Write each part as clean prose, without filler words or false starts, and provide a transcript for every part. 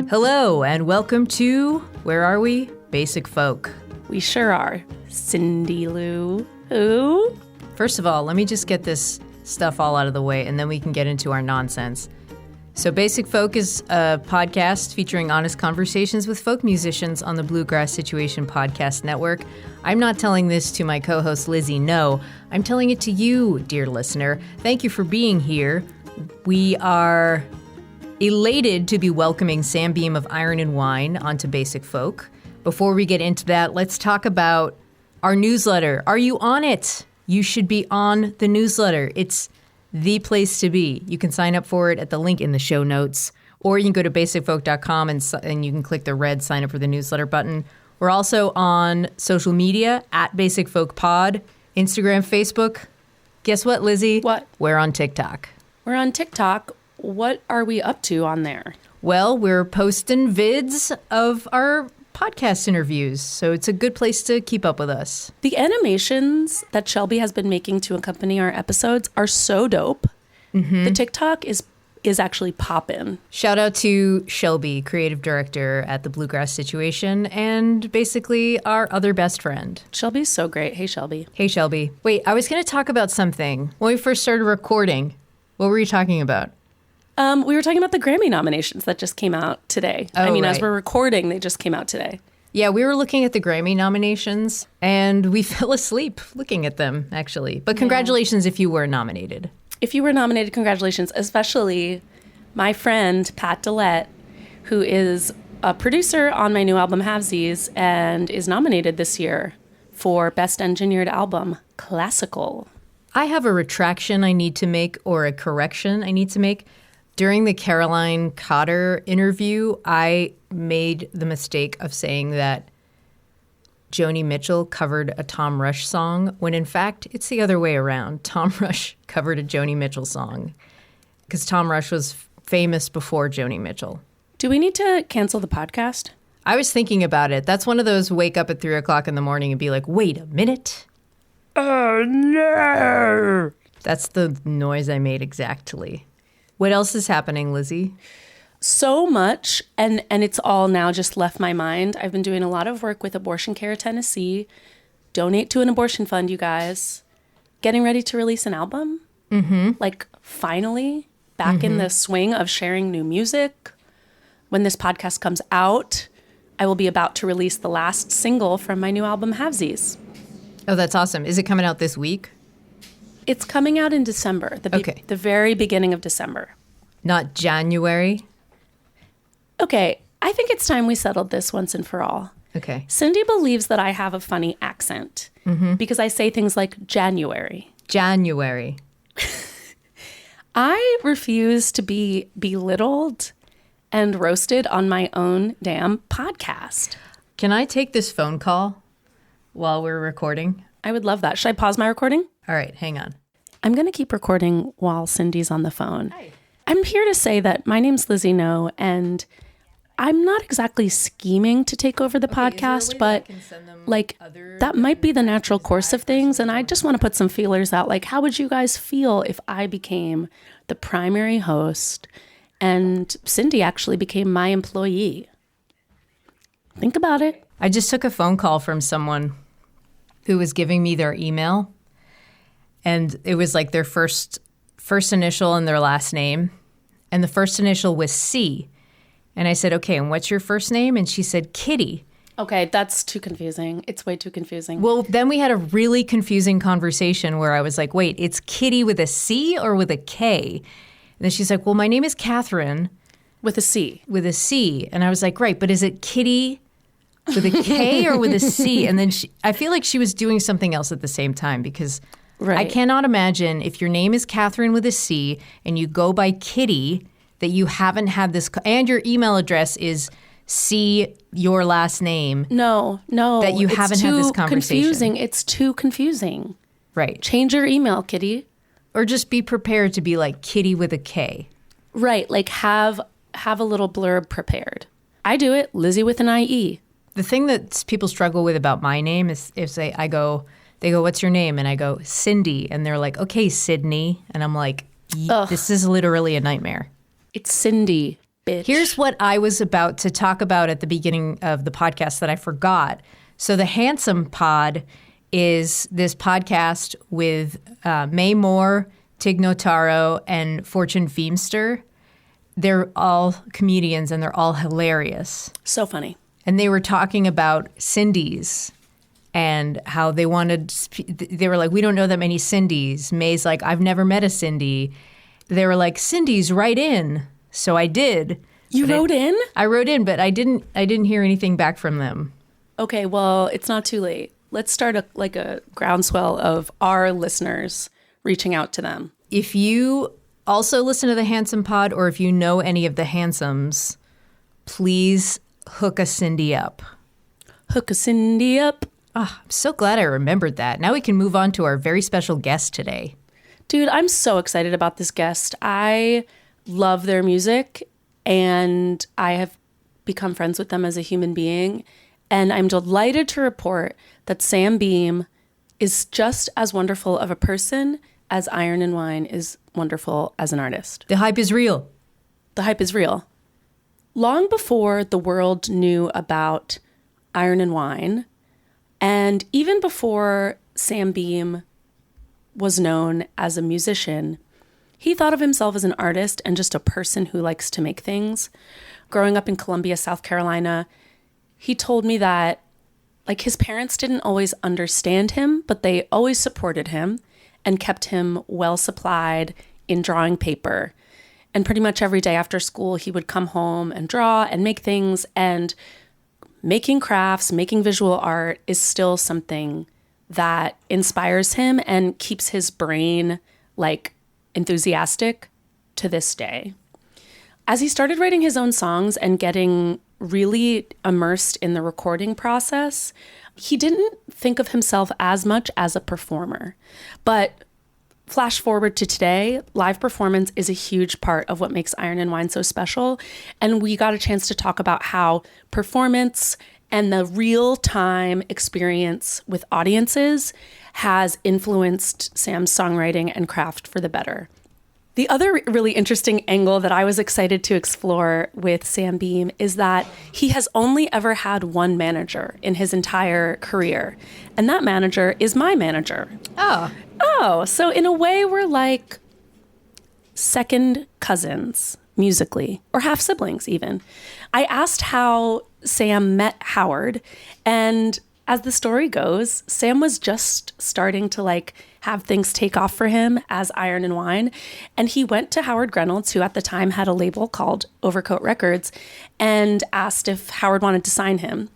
Hello, and welcome to, where are we? Basic Folk. We sure are. Cindy Lou. Who? First of all, let me just get this stuff all out of the way, and then we can get into our nonsense. So Basic Folk is a podcast featuring honest conversations with folk musicians on the Bluegrass Situation Podcast Network. I'm not telling this to my co-host Lizzie, no. I'm telling it to you, dear listener. Thank you for being here. We are elated to be welcoming Sam Beam of Iron and Wine onto Basic Folk. Before we get into that, let's talk about our newsletter. Are you on it? You should be on the newsletter. It's the place to be. You can sign up for it at the link in the show notes, or you can go to basicfolk.com and you can click the red sign up for the newsletter button. We're also on social media at Basic Folk Pod, Instagram, Facebook. Guess what, Lizzie? What? We're on TikTok. We're on TikTok. What are we up to on there? Well, we're posting vids of our podcast interviews, so it's a good place to keep up with us. The animations that Shelby has been making to accompany our episodes are so dope. Mm-hmm. The TikTok is actually poppin'. Shout out to Shelby, creative director at the Bluegrass Situation, and basically our other best friend. Shelby's so great. Hey, Shelby. Hey, Shelby. Wait, I was going to talk about something. When we first started recording, what were you talking about? We were talking about the Grammy nominations that just came out today. Oh, right. As we're recording, they just came out today. Yeah, we were looking at the Grammy nominations, and we fell asleep looking at them, actually. But congratulations if you were nominated. If you were nominated, congratulations, especially my friend, Pat Dillette, who is a producer on my new album, Halvesies, and is nominated this year for Best Engineered Album, Classical. I have a retraction I need to make, or a correction I need to make. During the Caroline Cotter interview, I made the mistake of saying that Joni Mitchell covered a Tom Rush song, when in fact, it's the other way around. Tom Rush covered a Joni Mitchell song, because Tom Rush was famous before Joni Mitchell. Do we need to cancel the podcast? I was thinking about it. That's one of those wake up at 3 o'clock in the morning and be like, wait a minute. Oh, no. That's the noise I made exactly. What else is happening, Lizzie? So much, and it's all now just left my mind. I've been doing a lot of work with Abortion Care Tennessee. Donate to an abortion fund, you guys. Getting ready to release an album. Mm-hmm. Like, finally, back in the swing of sharing new music. When this podcast comes out, I will be about to release the last single from my new album, Halvesies. Oh, that's awesome. Is it coming out this week? It's coming out in December, the very beginning of December. Not January? Okay, I think it's time we settled this once and for all. Okay. Cindy believes that I have a funny accent because I say things like January. January. I refuse to be belittled and roasted on my own damn podcast. Can I take this phone call while we're recording? I would love that. Should I pause my recording? All right, hang on. I'm going to keep recording while Cindy's on the phone. Hi. I'm here to say that my name's Lizzie No, and I'm not exactly scheming to take over the podcast, but that might be the natural course of things. And I just want to put some feelers out. Like, how would you guys feel if I became the primary host and Cindy actually became my employee? Think about it. I just took a phone call from someone who was giving me their email. And it was like their first initial and their last name. And the first initial was C. And I said, okay, and what's your first name? And she said, Kitty. Okay, that's too confusing. It's way too confusing. Well, then we had a really confusing conversation where I was like, wait, it's Kitty with a C or with a K? And then she's like, well, my name is Catherine. With a C. With a C. And I was like, right, but is it Kitty with a K or with a C? And then I feel like she was doing something else at the same time because I cannot imagine if your name is Catherine with a C and you go by Kitty that you haven't had this, and your email address is C, your last name. No. That you haven't had this conversation. Confusing. It's too confusing. Right. Change your email, Kitty. Or just be prepared to be like Kitty with a K. Right. Like have a little blurb prepared. I do it. Lizzie with an IE. The thing that people struggle with about my name is if they go, what's your name? And I go, Cindy. And they're like, okay, Sydney. And I'm like, this is literally a nightmare. It's Cindy. bitch. Here's what I was about to talk about at the beginning of the podcast that I forgot. So the Handsome Pod is this podcast with May Moore, Tig Notaro, and Fortune Feimster. They're all comedians and they're all hilarious. So funny. And they were talking about Cindy's and how they were like, we don't know that many Cindy's. May's like, I've never met a Cindy. They were like, Cindy's, write in. So I did. You wrote in? I wrote in, but I didn't hear anything back from them. Okay, well, it's not too late. Let's start a groundswell of our listeners reaching out to them. If you also listen to the Handsome Pod, or if you know any of the Handsomes, please hook a Cindy up. Hook a Cindy up. Oh, I'm so glad I remembered that. Now we can move on to our very special guest today. Dude, I'm so excited about this guest. I love their music, and I have become friends with them as a human being. And I'm delighted to report that Sam Beam is just as wonderful of a person as Iron and Wine is wonderful as an artist. The hype is real. The hype is real. Long before the world knew about Iron and Wine, and even before Sam Beam was known as a musician, he thought of himself as an artist and just a person who likes to make things. Growing up in Columbia, South Carolina, he told me that his parents didn't always understand him, but they always supported him and kept him well supplied in drawing paper. And pretty much every day after school, he would come home and draw and make things. And making crafts, making visual art is still something that inspires him and keeps his brain enthusiastic to this day. As he started writing his own songs and getting really immersed in the recording process, he didn't think of himself as much as a performer. But flash forward to today, live performance is a huge part of what makes Iron and Wine so special. And we got a chance to talk about how performance and the real-time experience with audiences has influenced Sam's songwriting and craft for the better. The other really interesting angle that I was excited to explore with Sam Beam is that he has only ever had one manager in his entire career. And that manager is my manager. Oh, so in a way, we're like second cousins musically, or half siblings even. I asked how Sam met Howard, and as the story goes, Sam was just starting to have things take off for him as Iron and Wine. And he went to Howard Reynolds, who at the time had a label called Overcoat Records, and asked if Howard wanted to sign him.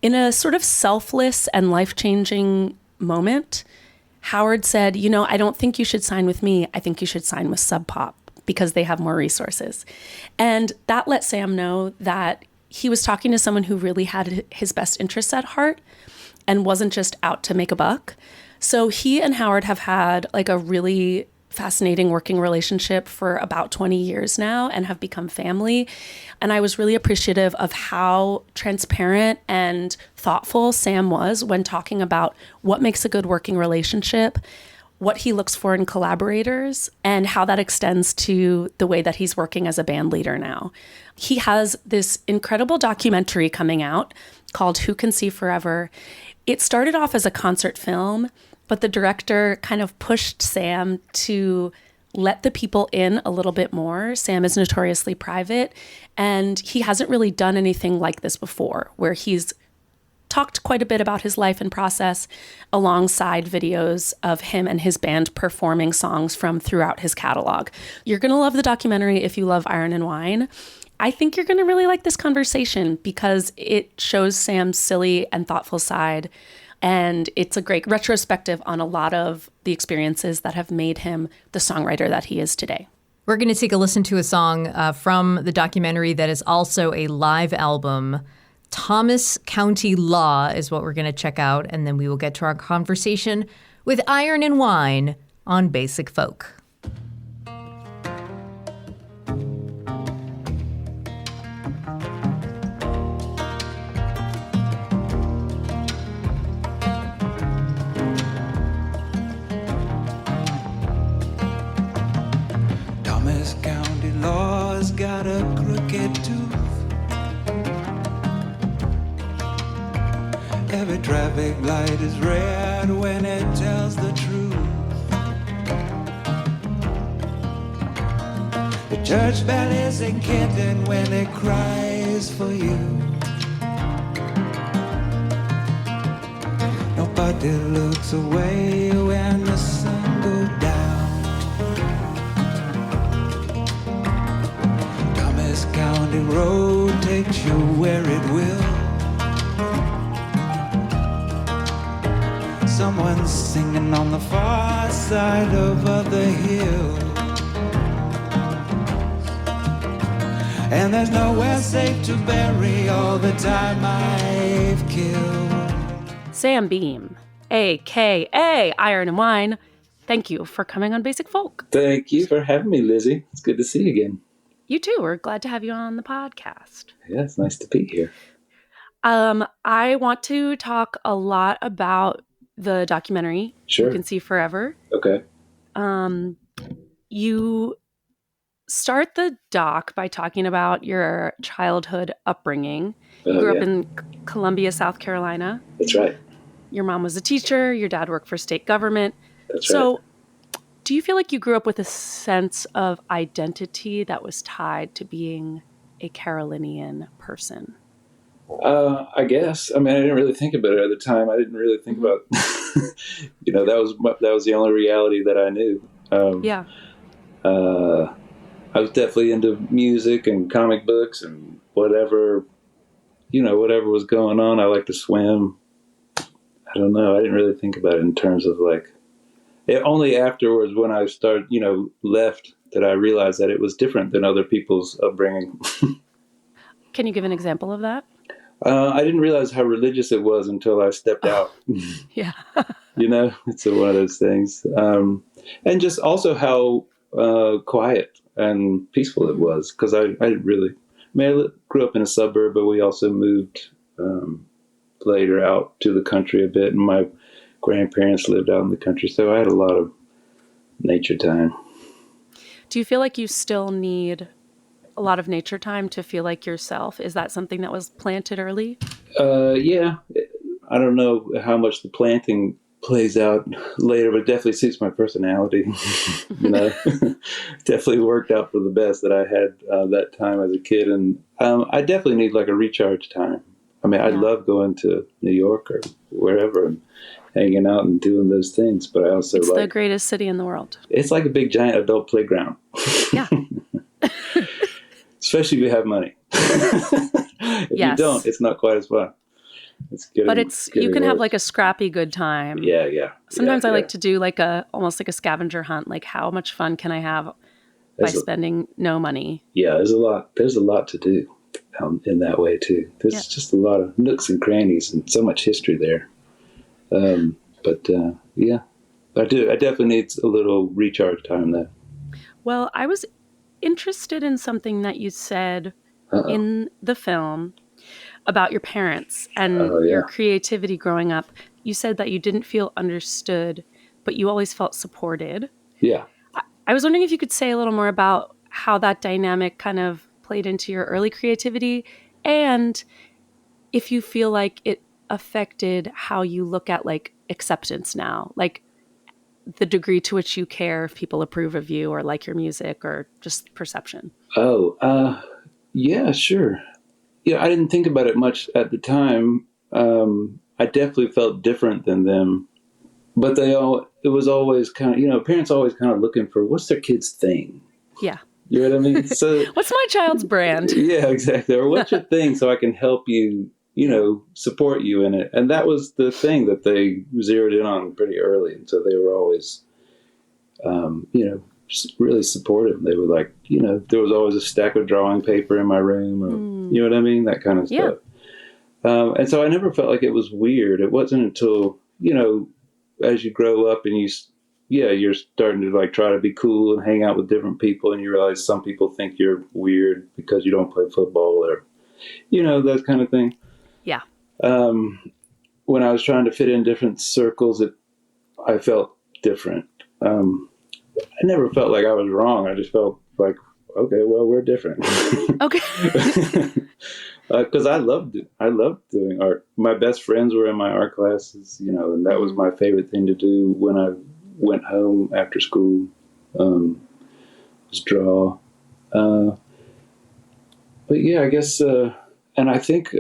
In a sort of selfless and life-changing moment, Howard said, I don't think you should sign with me. I think you should sign with Sub Pop because they have more resources. And that let Sam know that he was talking to someone who really had his best interests at heart and wasn't just out to make a buck. So he and Howard have had a really fascinating working relationship for about 20 years now and have become family. And I was really appreciative of how transparent and thoughtful Sam was when talking about what makes a good working relationship, what he looks for in collaborators, and how that extends to the way that he's working as a band leader now. He has this incredible documentary coming out called Who Can See Forever. It started off as a concert film, but the director kind of pushed Sam to let the people in a little bit more. Sam is notoriously private, and he hasn't really done anything like this before, where he's talked quite a bit about his life and process alongside videos of him and his band performing songs from throughout his catalog. You're going to love the documentary if you love Iron and Wine. I think you're going to really like this conversation because it shows Sam's silly and thoughtful side, and it's a great retrospective on a lot of the experiences that have made him the songwriter that he is today. We're going to take a listen to a song from the documentary that is also a live album. Thomas County Law is what we're going to check out, and then we will get to our conversation with Iron and Wine on Basic Folk. Thomas County Law's got a crooked Every traffic light is red when it tells the truth. The church bell is a kitten when it cries for you. Nobody looks away when the sun goes down. Thomas County Road takes you where it will. Someone's singing on the far side of the hill. And there's nowhere safe to bury all the time I've killed. Sam Beam, a.k.a. Iron and Wine, thank you for coming on Basic Folk. Thank you for having me, Lizzie. It's good to see you again. You too. We're glad to have you on the podcast. Yeah, it's nice to be here. I want to talk a lot about the documentary, Sure. You Can See Forever. Okay. You start the doc by talking about your childhood upbringing. You grew up in Columbia, South Carolina. That's right. Your mom was a teacher. Your dad worked for state government. That's so, right. do you feel like you grew up with a sense of identity that was tied to being a Carolinian person? I guess. I mean, I didn't really think about it at the time. I didn't really think about, that was the only reality that I knew. Yeah. I was definitely into music and comic books and whatever was going on. I liked to swim. I don't know. I didn't really think about it in terms of only afterwards when I started, left, that I realized that it was different than other people's upbringing. Can you give an example of that? I didn't realize how religious it was until I stepped out. Yeah. It's one of those things. And just also how quiet and peaceful it was, because I grew up in a suburb, but we also moved later out to the country a bit, and my grandparents lived out in the country, so I had a lot of nature time. Do you feel like you still need a lot of nature time to feel like yourself? Is that something that was planted early? Yeah. I don't know how much the planting plays out later, but it definitely suits my personality. Definitely worked out for the best that I had that time as a kid. And I definitely need a recharge time. I mean, I love going to New York or wherever and hanging out and doing those things, but I also it's the greatest city in the world. It's like a big giant adult playground. Yeah. Especially if you have money. If you don't, it's not quite as fun. You can have a scrappy good time. Yeah. Sometimes I like to do almost like a scavenger hunt. How much fun can I have by spending no money? Yeah, there's a lot to do in that way too. There's just a lot of nooks and crannies and so much history there. I definitely need a little recharge time there. Well, I was interested in something that you said in the film about your parents and your creativity growing up. You said that you didn't feel understood, but you always felt supported. Yeah. I was wondering if you could say a little more about how that dynamic kind of played into your early creativity, and if you feel like it affected how you look at acceptance now, the degree to which you care if people approve of you or like your music or just perception. Yeah, sure. Yeah, I didn't think about it much at the time. I definitely felt different than them, but it was always kind of, parents always kind of looking for what's their kid's thing. Yeah. You know what I mean? So what's my child's brand? Yeah, exactly. Or what's your thing so I can help you, support you in it. And that was the thing that they zeroed in on pretty early. And so they were always, really supportive. They were there was always a stack of drawing paper in my room, or you know what I mean? That kind of stuff. And so I never felt like it was weird. It wasn't until, as you grow up and you're starting to try to be cool and hang out with different people, and you realize some people think you're weird because you don't play football or, that kind of thing. Yeah. When I was trying to fit in different circles, I felt different. I never felt like I was wrong. I just felt like okay, well, we're different. Okay. Because I loved doing art. My best friends were in my art classes, and that was my favorite thing to do when I went home after school, was draw. But yeah, I guess, and I think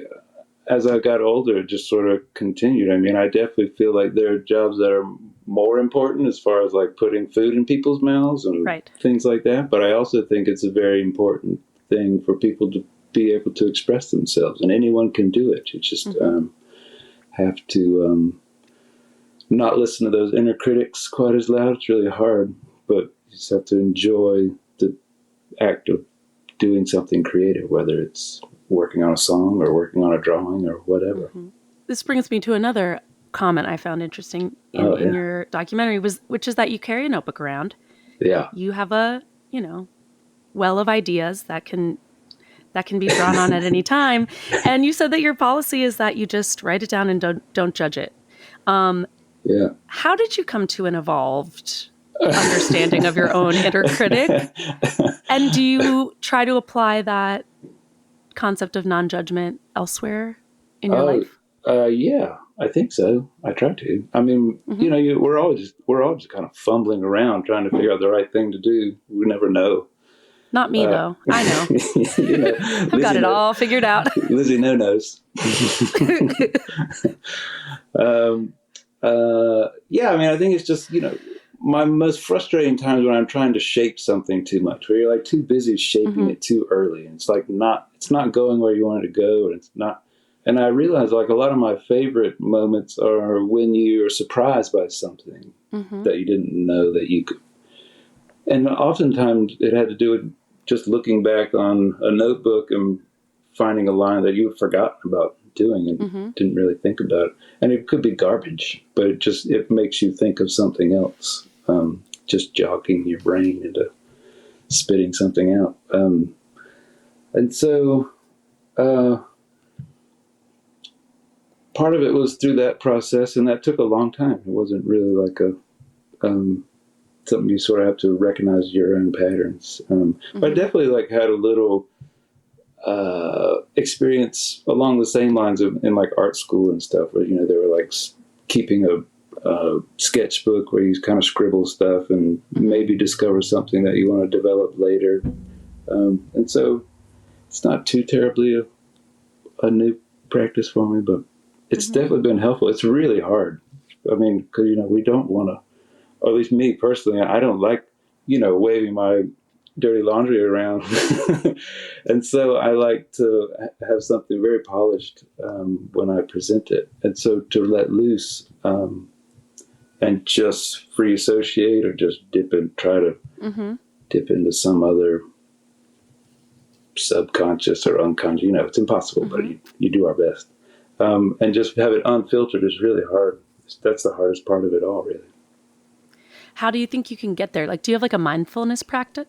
as I got older, it just sort of continued. I mean, I definitely feel like there are jobs that are more important as far as like putting food in people's mouths and things like that. But I also think it's a very important thing for people to be able to express themselves, and anyone can do it. You just have to not listen to those inner critics quite as loud. It's really hard, but you just have to enjoy the act of doing something creative, whether it's working on a song or working on a drawing or whatever. This brings me to another comment I found interesting in your documentary, which is that you carry a notebook around. Yeah. You have a, well of ideas that can be drawn on at any time. And you said that your policy is that you just write it down and don't judge it. Yeah. How did you come to an evolved understanding of your own inner critic? And do you try to apply that concept of non-judgment elsewhere in your life? Yeah, I think so. I try to. I mean, we're all just kind of fumbling around trying to figure out the right thing to do. We never know. Not me, though. I know. I've got it all figured out. Lizzie knows. Yeah, I mean, I think it's just, my most frustrating times when I'm trying to shape something too much, where you're like too busy shaping it too early. And it's like it's not going where you want it to go. And it's not. And I realize like a lot of my favorite moments are when you're surprised by something that you didn't know that you could. And oftentimes it had to do with just looking back on a notebook and finding a line that you had forgotten about doing and didn't really think about it. And it could be garbage, but it makes you think of something else, just jogging your brain into spitting something out. And so part of it was through that process, and that took a long time. It wasn't really like something you sort of have to recognize your own patterns. But I definitely had a little experience along the same lines in like art school and stuff, where they were like keeping a sketchbook where you kind of scribble stuff and maybe discover something that you want to develop later. And so it's not too terribly a new practice for me, but it's definitely been helpful. It's really hard. I mean, because we don't want to, or at least me personally, I don't like waving my dirty laundry around. And so I like to have something very polished when I present it. And so to let loose and just free associate or just try to dip into some other subconscious or unconscious, it's impossible, but you do our best. And just have it unfiltered is really hard. That's the hardest part of it all, really. How do you think you can get there? Like, do you have like a mindfulness practice?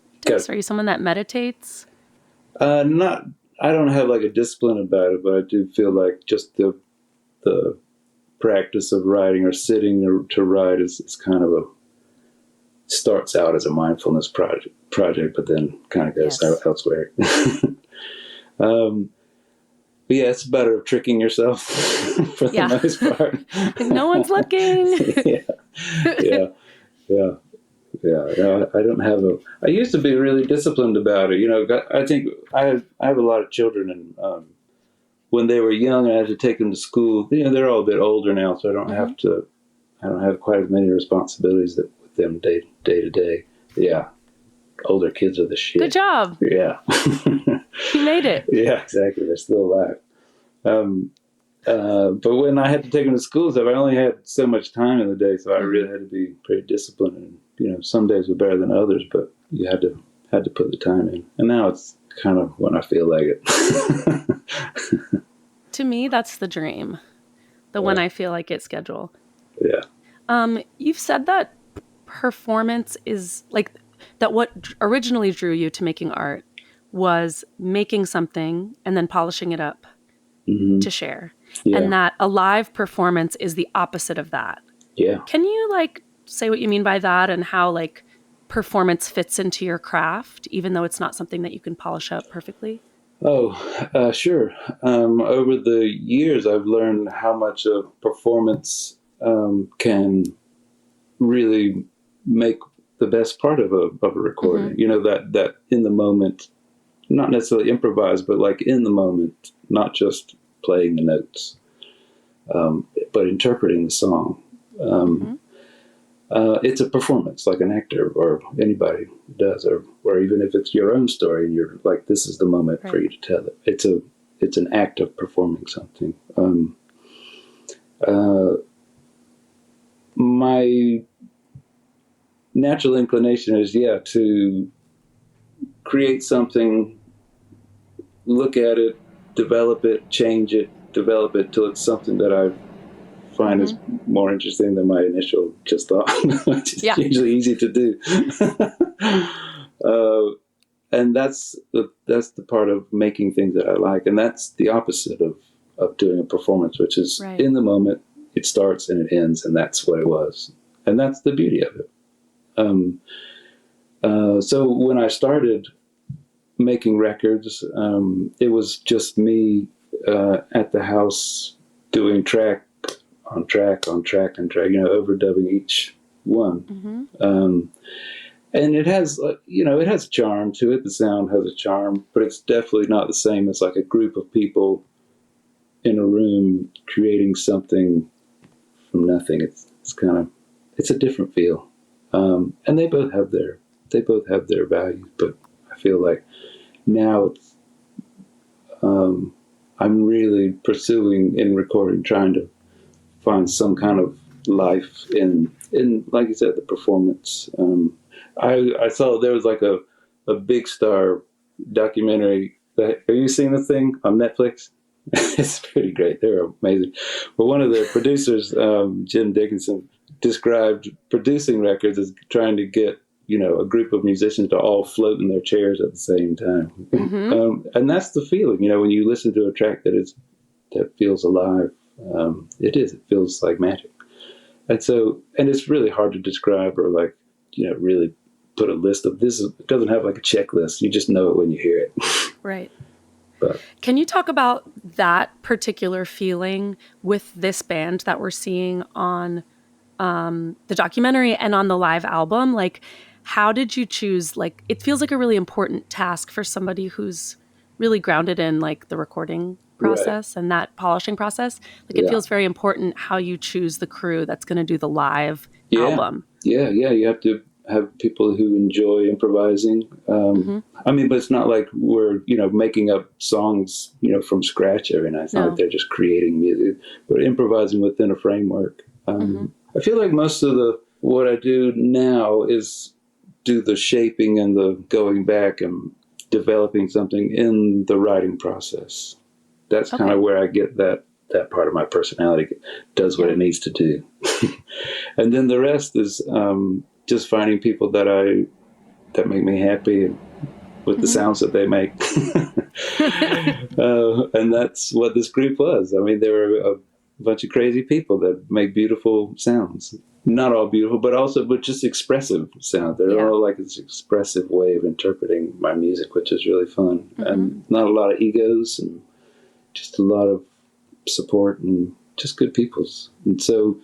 Are you someone that meditates? I don't have like a discipline about it, but I do feel like just the practice of writing or sitting to write is kind of starts out as a mindfulness project, but then kind of goes elsewhere. But yeah, it's a matter of tricking yourself for the most part. No one's looking. Yeah. I don't have I used to be really disciplined about it. I think I have a lot of children, and when they were young, I had to take them to school. They're all a bit older now, so I don't have quite as many responsibilities with them day to day. Yeah. Older kids are the shit. Good job. Yeah. You made it. Yeah, exactly. They're still alive. But when I had to take them to school stuff, I only had so much time in the day, so I really had to be pretty disciplined. And some days were better than others, but you had to put the time in. And now it's kind of when I feel like it. To me, that's the dream. The when I feel like it schedule. Yeah. You've said that performance is like that. What originally drew you to making art was making something and then polishing it up to share. Yeah. And that a live performance is the opposite of that. Yeah. Can you say what you mean by that, and how performance fits into your craft, even though it's not something that you can polish up perfectly? Sure. Over the years, I've learned how much a performance can really make the best part of a recording. Mm-hmm. You know, that in the moment, not necessarily improvised, but like in the moment, not just playing the notes, but interpreting the song. It's a performance, like an actor or anybody does, or even if it's your own story and you're like, this is the moment for you to tell it. It's an act of performing something. My natural inclination is, to create something, look at it, develop it, change it, develop it till it's something that I find is more interesting than my initial just thought, which is usually easy to do. And that's the part of making things that I like. And that's the opposite of doing a performance, which is in the moment, it starts and it ends, and that's what it was. And that's the beauty of it. So when I started making records, it was just me at the house doing track on track, overdubbing each one. And it has, it has charm to it. The sound has a charm, but it's definitely not the same as like a group of people in a room creating something from nothing. It's a different feel. And they both have their value, but I feel like now I'm really pursuing in recording, trying to find some kind of life in like you said, the performance. I saw there was like a Big Star documentary. Have you seen the thing on Netflix? It's pretty great. They're amazing. But one of the producers, Jim Dickinson, described producing records as trying to get, a group of musicians to all float in their chairs at the same time. And that's the feeling, when you listen to a track that feels alive. It feels like magic. And it's really hard to describe or like, really put a list of this. It doesn't have like a checklist. You just know it when you hear it. Right. But can you talk about that particular feeling with this band that we're seeing on the documentary and on the live album? Like, how did you choose? Like, it feels like a really important task for somebody who's really grounded in like the recording process and that polishing process. Like, it feels very important how you choose the crew that's going to do the live album. Yeah. You have to have people who enjoy improvising. I mean, but it's not like we're, making up songs, from scratch every night. It's not like they're just creating music. We're improvising within a framework. I feel like most of what I do now is do the shaping and the going back and developing something in the writing process. That's kind of where I get that part of my personality does what it needs to do. And then the rest is just finding people that make me happy with the sounds that they make. And that's what this group was. I mean, there were a bunch of crazy people that make beautiful sounds. Not all beautiful, but just expressive sound. They're all like this expressive way of interpreting my music, which is really fun. And not a lot of egos and just a lot of support and just good peoples. And so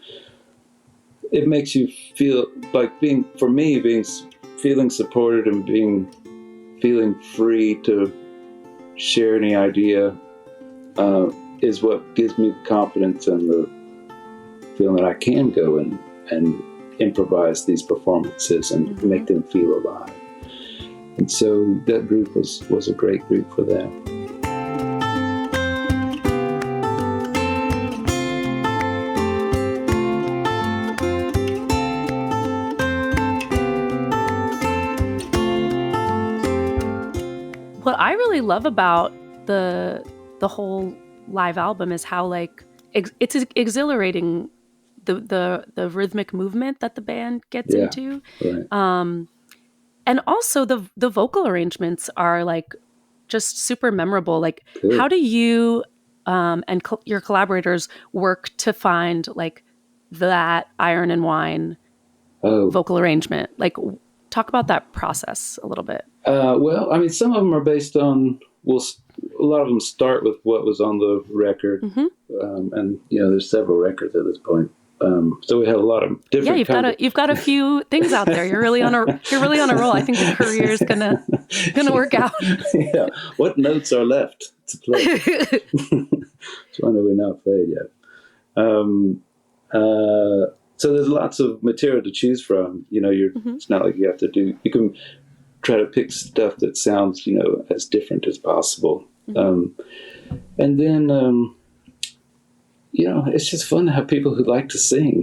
it makes you feel like feeling supported and feeling free to share any idea is what gives me the confidence and the feeling that I can go and improvise these performances and make them feel alive. And so that group was a great group for that. What I really love about the whole live album is how like it's exhilarating, the rhythmic movement that the band gets into, and also the vocal arrangements are like just super memorable. Like, how do you and your collaborators work to find like that Iron and Wine vocal arrangement? Like, Talk about that process a little bit. Well, I mean, some of them are based on, a lot of them start with what was on the record. And, there's several records at this point. So we had a lot of different. Yeah, you've got a few things out there. You're really on a roll. I think the career is gonna work out. Yeah. What notes are left to play? Which one have we not played yet? So there's lots of material to choose from. It's not like you have to do. You can try to pick stuff that sounds, as different as possible. And then. It's just fun to have people who like to sing.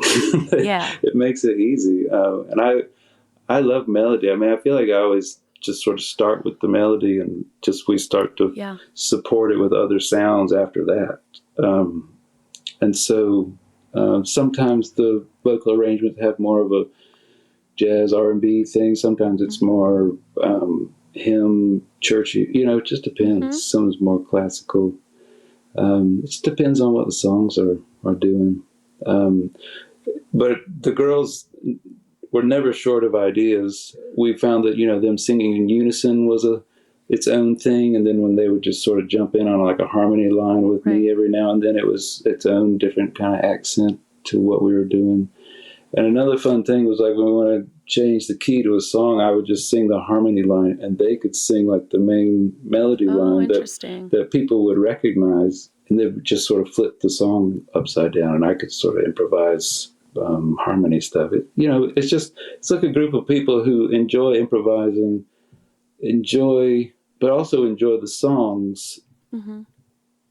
Yeah. It makes it easy. And I love melody. I mean, I feel like I always just sort of start with the melody and we start to support it with other sounds after that. And so sometimes the vocal arrangements have more of a jazz R&B thing. Sometimes it's more hymn, churchy. It just depends. Some's more classical. It just depends on what the songs are doing. But the girls were never short of ideas. We found that, them singing in unison was its own thing. And then when they would just sort of jump in on like a harmony line with me every now and then, it was its own different kind of accent to what we were doing. And another fun thing was like when we wanted to change the key to a song, I would just sing the harmony line and they could sing like the main melody line that people would recognize, and they would just sort of flip the song upside down and I could sort of improvise harmony stuff. It's like a group of people who enjoy improvising, but also enjoy the songs,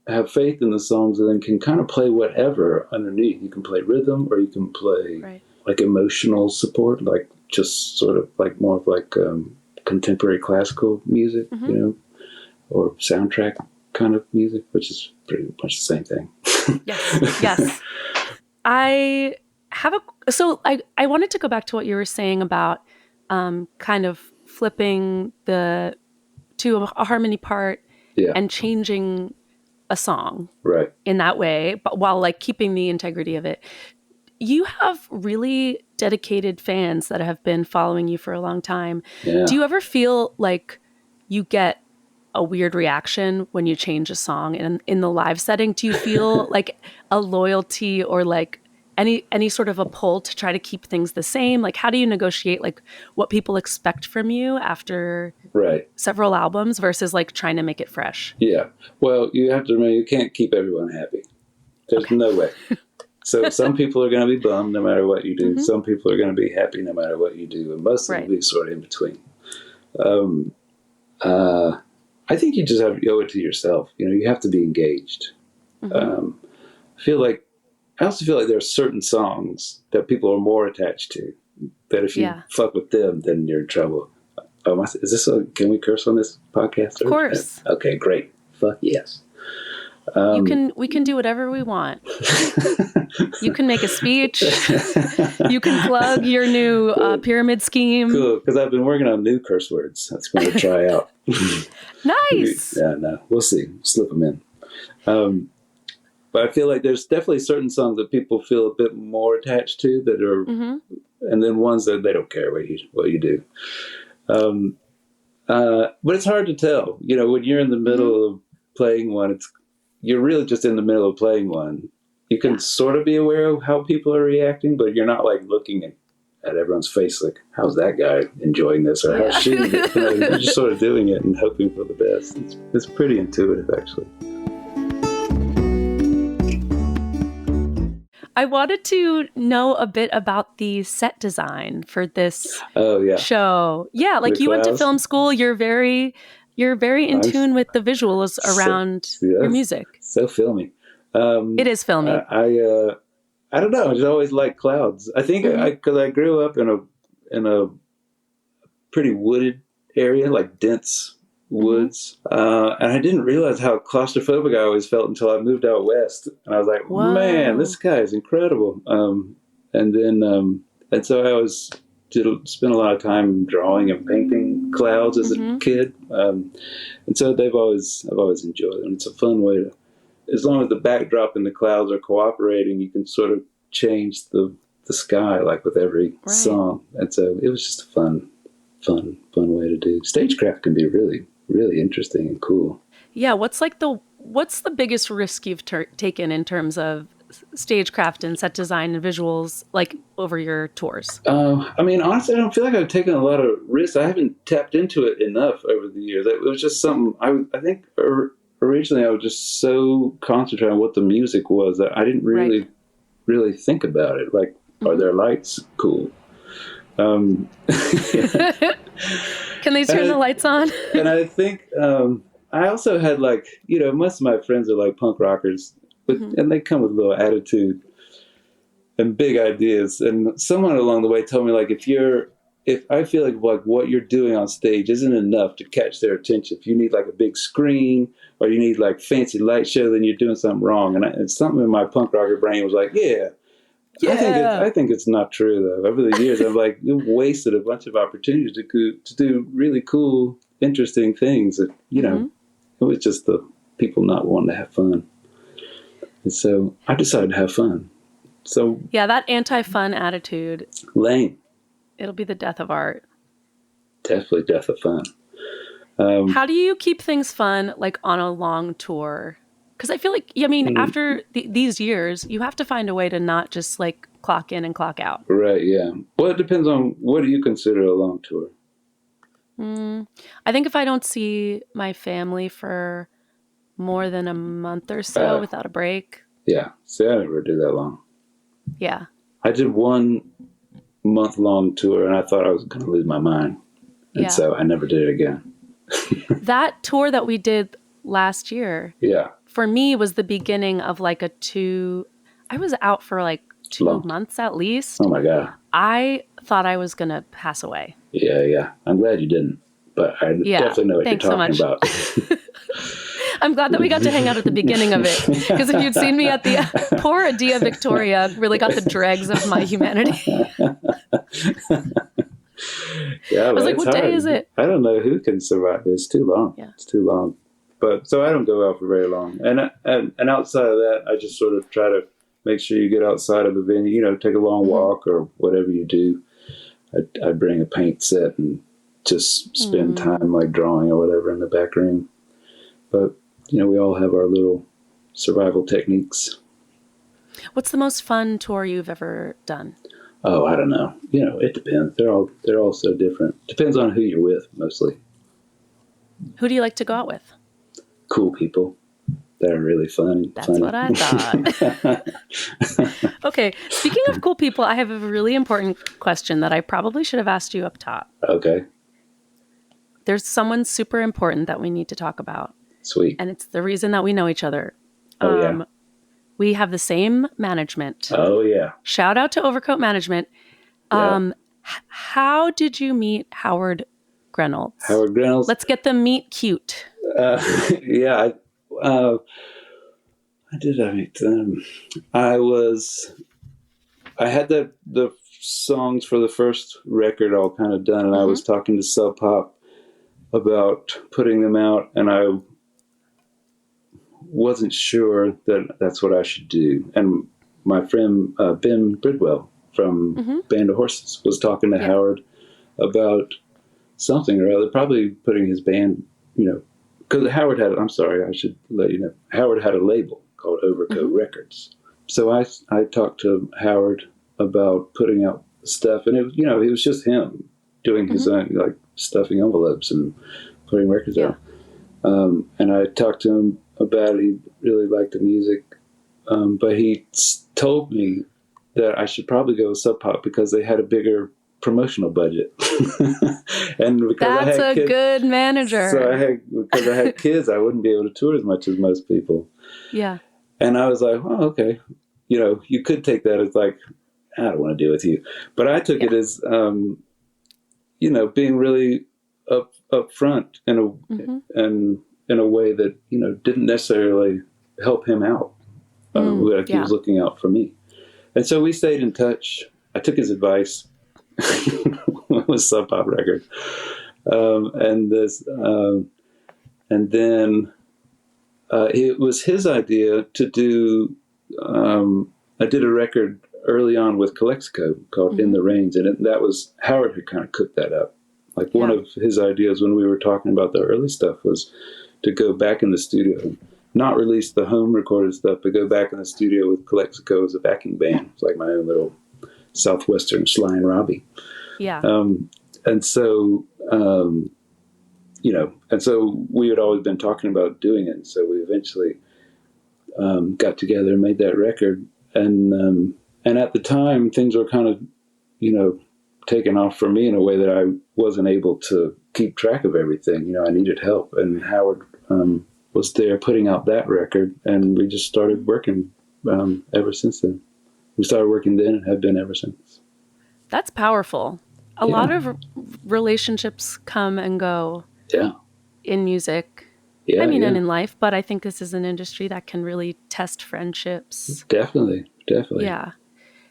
have faith in the songs, and then can kind of play whatever underneath. You can play rhythm or you can play like emotional support, like just sort of like more of like contemporary classical music, or soundtrack kind of music, which is pretty much the same thing. Yes. I wanted to go back to what you were saying about kind of flipping to a harmony part and changing a song in that way, but while like keeping the integrity of it. You have really dedicated fans that have been following you for a long time. Yeah. Do you ever feel like you get a weird reaction when you change a song in the live setting? Do you feel like a loyalty or like any sort of a pull to try to keep things the same? Like, how do you negotiate like what people expect from you after several albums versus like trying to make it fresh? Yeah. Well, you have to remember, you can't keep everyone happy. There's no way. So some people are going to be bummed no matter what you do. Some people are going to be happy no matter what you do. And most of them will be sort of in between. I think you just have to owe it to yourself. You have to be engaged. I also feel like there are certain songs that people are more attached to, that if you fuck with them, then you're in trouble. Can we curse on this podcast? Of course. Okay, great. Fuck yes. We can do whatever we want. You can make a speech. You can plug your new pyramid scheme. Cool, because I've been working on new curse words. That's going to try out. Nice. Yeah, no, we'll see. Slip them in. But I feel like there's definitely certain songs that people feel a bit more attached to that are, and then ones that they don't care what you do. But it's hard to tell. When you're in the middle of playing one, you're really just in the middle of playing one. You can sort of be aware of how people are reacting, but you're not like looking at everyone's face like, how's that guy enjoying this? Or how's she? You're just sort of doing it and hoping for the best. It's pretty intuitive, actually. I wanted to know a bit about the set design for this show. Yeah, like you went to film school. You're very in tune with the visuals around your music. So filmy. It is filmy. I don't know. I just always liked clouds. I think because I grew up in a pretty wooded area, like dense woods, and I didn't realize how claustrophobic I always felt until I moved out west, and I was like, "Whoa. Man, this guy is incredible." And so I always spent a lot of time drawing and painting clouds as a kid, and so I've always enjoyed them. It's a fun way to, as long as the backdrop and the clouds are cooperating, you can sort of change the sky like with every song, and so it was just a fun fun way to do. Stagecraft can be really, really interesting and cool. Yeah, what's the biggest risk you've taken in terms of stagecraft and set design and visuals, like over your tours? I mean, honestly, I don't feel like I've taken a lot of risks. I haven't tapped into it enough over the years. It was just something I think originally I was just so concentrated on what the music was that I didn't really think about it. Like, are there lights? Cool. Can they turn the lights on? And I think I also had like, most of my friends are like punk rockers, and they come with a little attitude and big ideas. And someone along the way told me, like, if I feel like what you're doing on stage isn't enough to catch their attention, if you need like a big screen or you need like fancy light show, then you're doing something wrong. And something in my punk rocker brain was like, yeah. I think it's not true though. Over the years, I've like wasted a bunch of opportunities to do really cool, interesting things that, it was just the people not wanting to have fun. And so I decided to have fun. So yeah, that anti-fun attitude. Lame. It'll be the death of art. Definitely death of fun. How do you keep things fun, like on a long tour? Because I feel like, after these years, you have to find a way to not just like clock in and clock out. Right, yeah. Well, it depends on what do you consider a long tour? I think if I don't see my family for more than a month or so without a break. Yeah. See, I never do that long. Yeah. I did 1 month-long tour, and I thought I was going to lose my mind. And so I never did it again. That tour that we did last year, for me, was the beginning of like I was out for like 2 months at least. Oh my God. I thought I was going to pass away. Yeah. I'm glad you didn't, but I definitely know what you're talking about. I'm glad that we got to hang out at the beginning of it, because if you'd seen me at the poor Adia Victoria, really got the dregs of my humanity. Yeah, I was like, what day is it? I don't know who can survive it. It's too long. Yeah. It's too long. But so I don't go out for very long. And outside of that, I just sort of try to make sure you get outside of the venue, take a long walk or whatever you do. I bring a paint set and just spend time like drawing or whatever in the back room. But, we all have our little survival techniques. What's the most fun tour you've ever done? Oh, I don't know. It depends. They're all so different. Depends on who you're with, mostly. Who do you like to go out with? Cool people that are really funny. That's what I thought. Okay, speaking of cool people, I have a really important question that I probably should have asked you up top. Okay. There's someone super important that we need to talk about. Sweet. And it's the reason that we know each other. Oh, yeah. We have the same management. Oh, yeah. Shout out to Overcoat Management. Yeah. How did you meet Howard Reynolds? Howard Reynolds. Let's get them meet cute. Yeah. I did. I mean, I had the songs for the first record all kind of done, and I was talking to Sub Pop about putting them out, and I wasn't sure that that's what I should do. And my friend Ben Bridwell from Band of Horses was talking to Howard about something or other, probably putting his band, because Howard had, I'm sorry, I should let you know, Howard had a label called Overcoat Records. So I talked to Howard about putting out stuff, and it was just him doing his own, like stuffing envelopes and putting records out. And I talked to him about it. He really liked the music, but he told me that I should probably go with Sub Pop because they had a bigger promotional budget. And because that's a good manager. So because I had kids, I wouldn't be able to tour as much as most people. Yeah. And I was like, oh, okay. You could take that as like, I don't want to deal with you. But I took it as, being really up front in a way that, didn't necessarily help him out. Like he was looking out for me. And so we stayed in touch. I took his advice. It was Sub Pop record. And then it was his idea to do, I did a record early on with Calexico called In the Rains. And that was, Howard had kind of cooked that up. Like one of his ideas when we were talking about the early stuff was to go back in the studio, not release the home recorded stuff, but go back in the studio with Calexico as a backing band. It's like my own little Southwestern Sly and Robbie. Yeah. And so, and so we had always been talking about doing it. And so we eventually got together and made that record. And at the time, things were kind of, taken off for me in a way that I wasn't able to keep track of everything. I needed help. And Howard was there putting out that record. And we just started working ever since then. We started working then and have been ever since. That's powerful. A lot of relationships come and go in music. Yeah, and in life, but I think this is an industry that can really test friendships. Definitely. Yeah.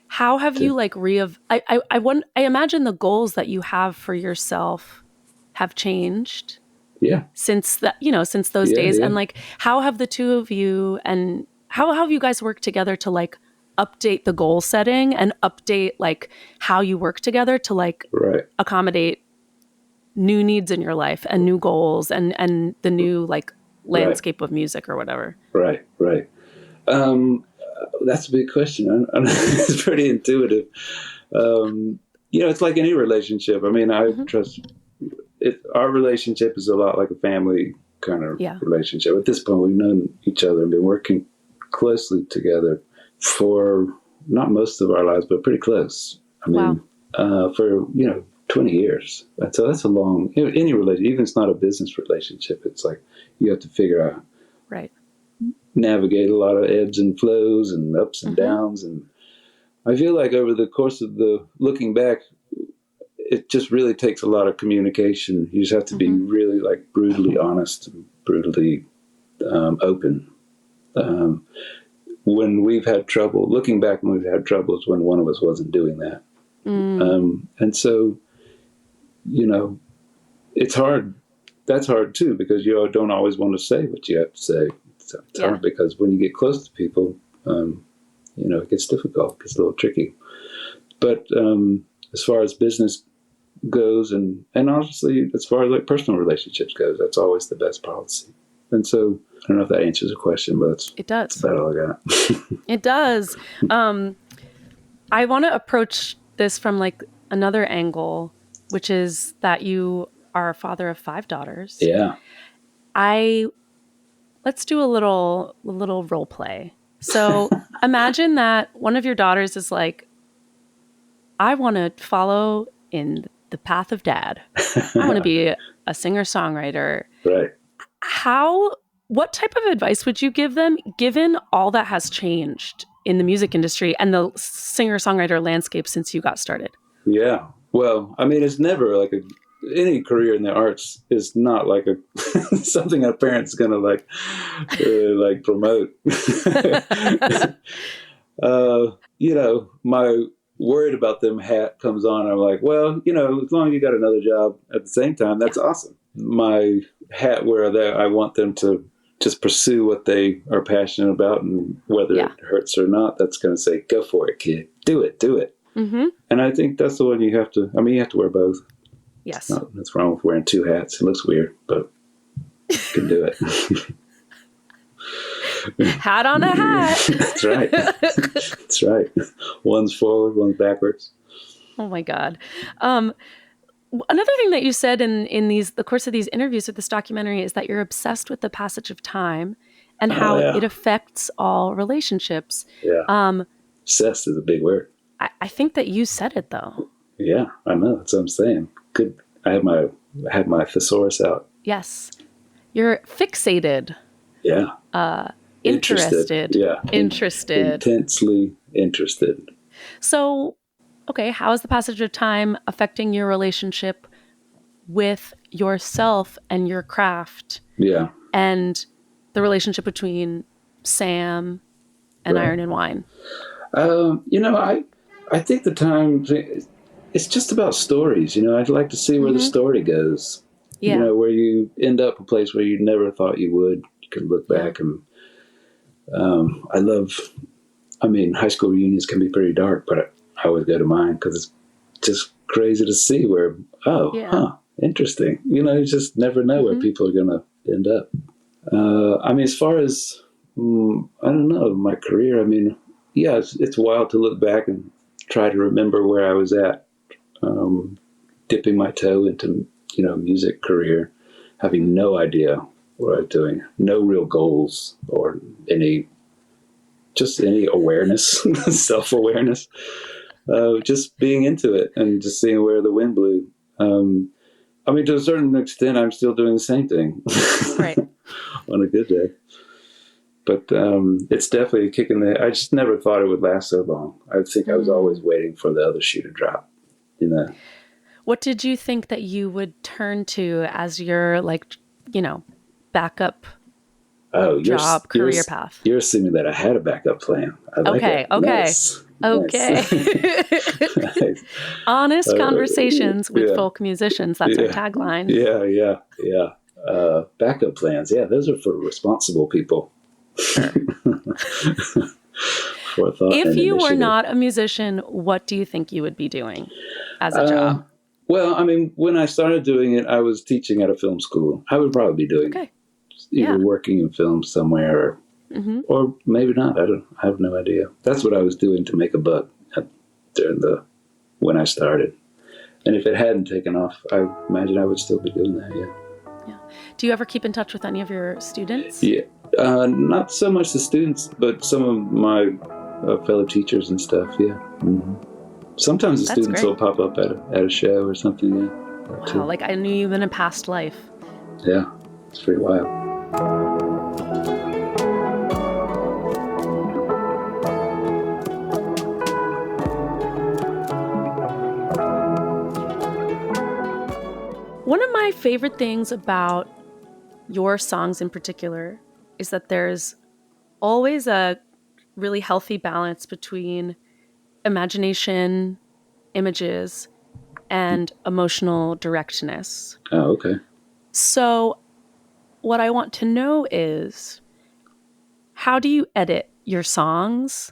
How have you I imagine the goals that you have for yourself have changed. Yeah. Since those days. Yeah. And how have the two of you and how have you guys worked together to update the goal setting and update how you work together to accommodate new needs in your life and new goals and the new landscape of music or whatever? Right. That's a big question. It's pretty intuitive. It's like any relationship. I trust it. Our relationship is a lot like a family kind of relationship. At this point, we've known each other and been working closely together for not most of our lives, but pretty close. For 20 years. So that's a long, any relationship, even if it's not a business relationship, it's like you have to figure out, navigate a lot of ebbs and flows and ups and downs. And I feel like over the course of looking back, it just really takes a lot of communication. You just have to be really brutally honest and brutally open. When we've had trouble, looking back when we've had trouble is when one of us wasn't doing that. And so, it's hard. That's hard too, because you don't always want to say what you have to say. It's hard because when you get close to people, it gets difficult. It gets a little tricky. But as far as business goes, and honestly, as far as personal relationships goes, that's always the best policy. And so I don't know if that answers the question, but it does. That's about all I got. It does. I want to approach this from another angle, which is that you are a father of 5 daughters. Yeah. Let's do a little role play. So imagine that one of your daughters is I want to follow in the path of dad. I want to be a singer-songwriter. Right. What type of advice would you give them, given all that has changed in the music industry and the singer-songwriter landscape since you got started? Yeah. Well, it's never any career in the arts is not something a parent's gonna promote. My worried about them hat comes on. I'm like, well, as long as you got another job at the same time, that's awesome. My hat where I want them to just pursue what they are passionate about, and whether it hurts or not, that's going to say, go for it, kid. Do it. Mm-hmm. And I think that's the one you have to, you have to wear both. Yes. What's wrong with wearing 2 hats? It looks weird, but you can do it. Hat on a hat. That's right. That's right. One's forward, one's backwards. Oh my God. Another thing that you said in the course of these interviews with this documentary is that you're obsessed with the passage of time and how it affects all relationships. Yeah. Obsessed is a big word. I think that you said it though. Yeah, I know. That's what I'm saying. Good. I had my thesaurus out. Yes. You're fixated. Yeah. Interested. Yeah. Interested. Intensely interested. So, okay, how is the passage of time affecting your relationship with yourself and your craft? Yeah. And the relationship between Sam and Iron and Wine? I think the time, it's just about stories. I'd like to see where the story goes. Yeah. Where you end up a place where you never thought you would. You can look back and high school reunions can be pretty dark, but I always go to mine because it's just crazy to see where, interesting. You know, you just never know where people are going to end up. I mean, as far as, I don't know, my career, I mean, yeah, it's wild to look back and try to remember where I was at, dipping my toe into, you know, music career, having no idea what I was doing, no real goals or any awareness, self-awareness, just being into it and just seeing where the wind blew. I mean, to a certain extent, I'm still doing the same thing. Right. On a good day. But it's definitely kicking I just never thought it would last so long. I think I was always waiting for the other shoe to drop, you know. What did you think that you would turn to as your, like, you know, backup job, career path? You're assuming that I had a backup plan. I like it. Okay. Nice. Okay. Nice. Honest conversations with folk musicians. That's our tagline. Yeah. Backup plans. Yeah, those are for responsible people. Sure. Forethought if and you were initiative. not a musician, what do you think you would be doing as a job? Well, I mean, when I started doing it, I was teaching at a film school. I would probably be doing either working in film somewhere or maybe not. I have no idea. That's what I was doing to make a buck when I started. And if it hadn't taken off, I imagine I would still be doing that, yeah. Do you ever keep in touch with any of your students? Yeah. Not so much the students, but some of my fellow teachers and stuff, yeah. Mm-hmm. Sometimes the students will pop up at a show or something, yeah. Wow, like I knew you in a past life. Yeah, it's pretty wild. One of my favorite things about your songs in particular is that there's always a really healthy balance between imagination, images, and emotional directness. Oh, okay. So what I want to know is, how do you edit your songs?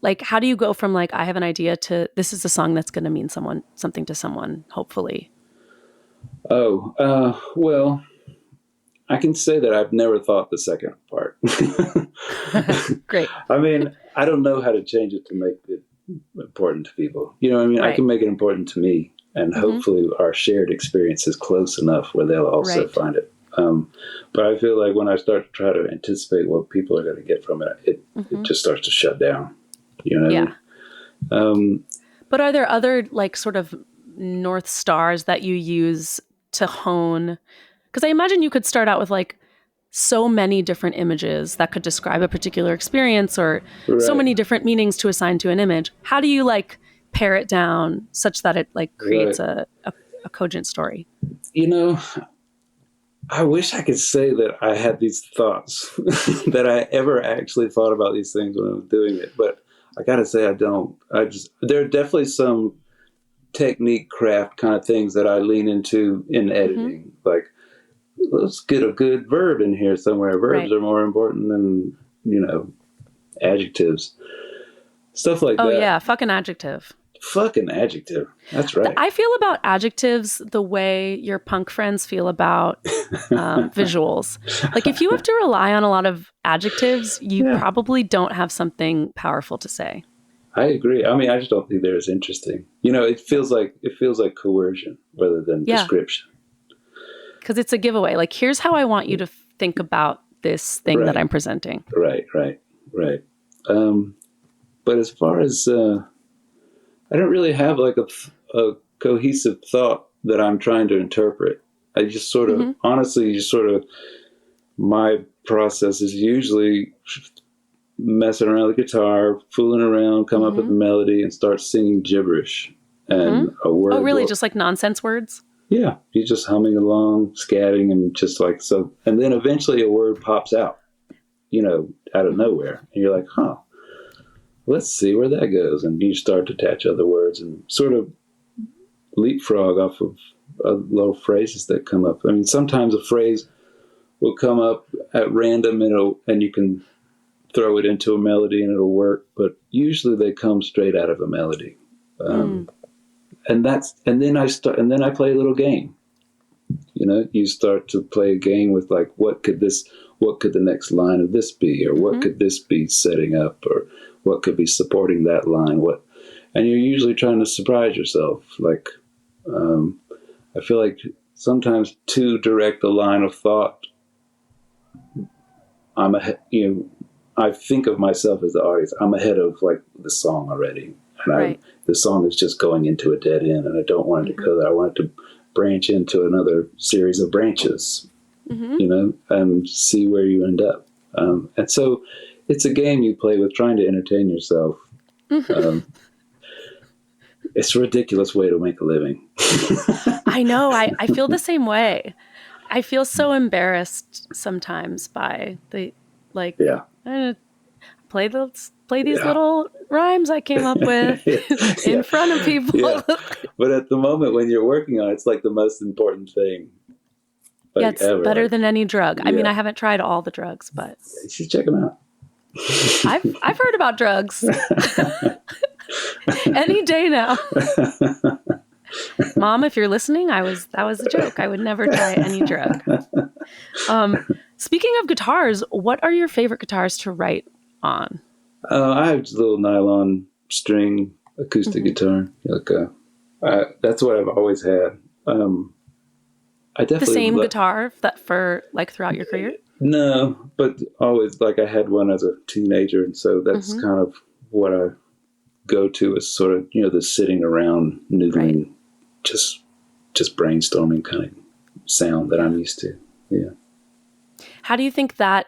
Like, how do you go from like, I have an idea to this is a song that's going to mean something to someone, hopefully? Oh, well, I can say that I've never thought the second part. Great. I mean, I don't know how to change it to make it important to people. You know what I mean? Right. I can make it important to me, and hopefully our shared experience is close enough where they'll also find it. But I feel like when I start to try to anticipate what people are going to get from it, it just starts to shut down. You know what I mean? But are there other like sort of North Stars that you use to hone? Because I imagine you could start out with like so many different images that could describe a particular experience or so many different meanings to assign to an image. How do you like pare it down such that it like creates a cogent story? You know, I wish I could say that I had these thoughts, that I ever actually thought about these things when I was doing it. But I got to say, I don't. There are definitely some technique, craft kind of things that I lean into in editing. Like, let's get a good verb in here somewhere. Verbs are more important than, adjectives. Stuff like that. Oh, yeah. Fucking adjective. Fucking adjective. That's right. I feel about adjectives the way your punk friends feel about visuals. Like if you have to rely on a lot of adjectives, you probably don't have something powerful to say. I agree. I mean, I just don't think they're as interesting. It feels like coercion rather than description. Because it's a giveaway. Like, here's how I want you to think about this thing that I'm presenting. Right. But as far as I don't really have like a cohesive thought that I'm trying to interpret. I just sort of, honestly, my process is usually messing around with the guitar, fooling around, come up with a melody and start singing gibberish and a word. Oh, really? Just like nonsense words? Yeah. You're just humming along, scatting and just like so. And then eventually a word pops out, out of nowhere. And you're like, huh. Let's see where that goes. And you start to attach other words and sort of leapfrog off of little phrases that come up. I mean, sometimes a phrase will come up at random and you can throw it into a melody and it'll work, but usually they come straight out of a melody. And then I play a little game. You know, you start to play a game with like, what could the next line of this be? Or what could this be setting up? Or what could be supporting that line? And you're usually trying to surprise yourself. Like, I feel like sometimes too direct a line of thought, I think of myself as the audience. I'm ahead of like the song already. And the song is just going into a dead end, and I don't want it to go there. I want it to branch into another series of branches, you know, and see where you end up. And so it's a game you play with trying to entertain yourself. It's a ridiculous way to make a living. I know. I feel the same way. I feel so embarrassed sometimes by the, like, play these little rhymes I came up with in front of people. Yeah. But at the moment when you're working on it, it's like the most important thing. Like, it's better than any drug. I mean, I haven't tried all the drugs, but you should check them out. I've heard about drugs. Any day now. Mom, if you're listening, that was a joke. I would never try any drug. Speaking of guitars, what are your favorite guitars to write on? I have this little nylon string acoustic guitar. Like, that's what I've always had. I definitely the same guitar that for like throughout your career? No, but always, like, I had one as a teenager, and so that's kind of what I go to, is sort of, you know, the sitting around noodling, just brainstorming kind of sound that I'm used to. Yeah. How do you think that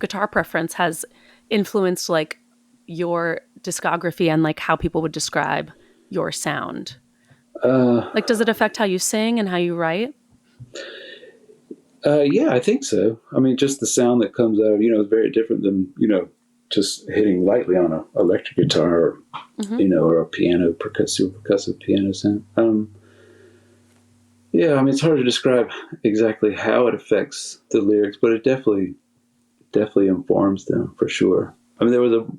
guitar preference has influenced like your discography and like how people would describe your sound? Like, does it affect how you sing and how you write? Yeah, I think so. I mean, just the sound that comes out, you know, is very different than, you know, just hitting lightly on an electric guitar or, you know, or a piano, percussive piano sound. Yeah, I mean, it's hard to describe exactly how it affects the lyrics, but it definitely informs them for sure. I mean,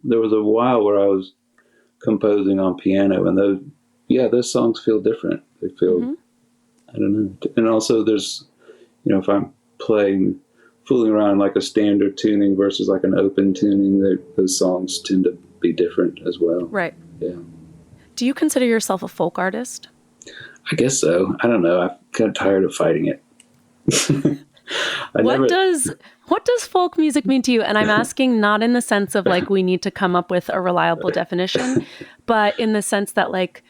there was a while where I was composing on piano, and those songs feel different. They feel, I don't know. And also there's, you know, if I'm fooling around like a standard tuning versus like an open tuning, those songs tend to be different as well. Right. Yeah. Do you consider yourself a folk artist? I guess so. I don't know. I'm kind of tired of fighting it. What does folk music mean to you? And I'm asking not in the sense of like we need to come up with a reliable definition, but in the sense that like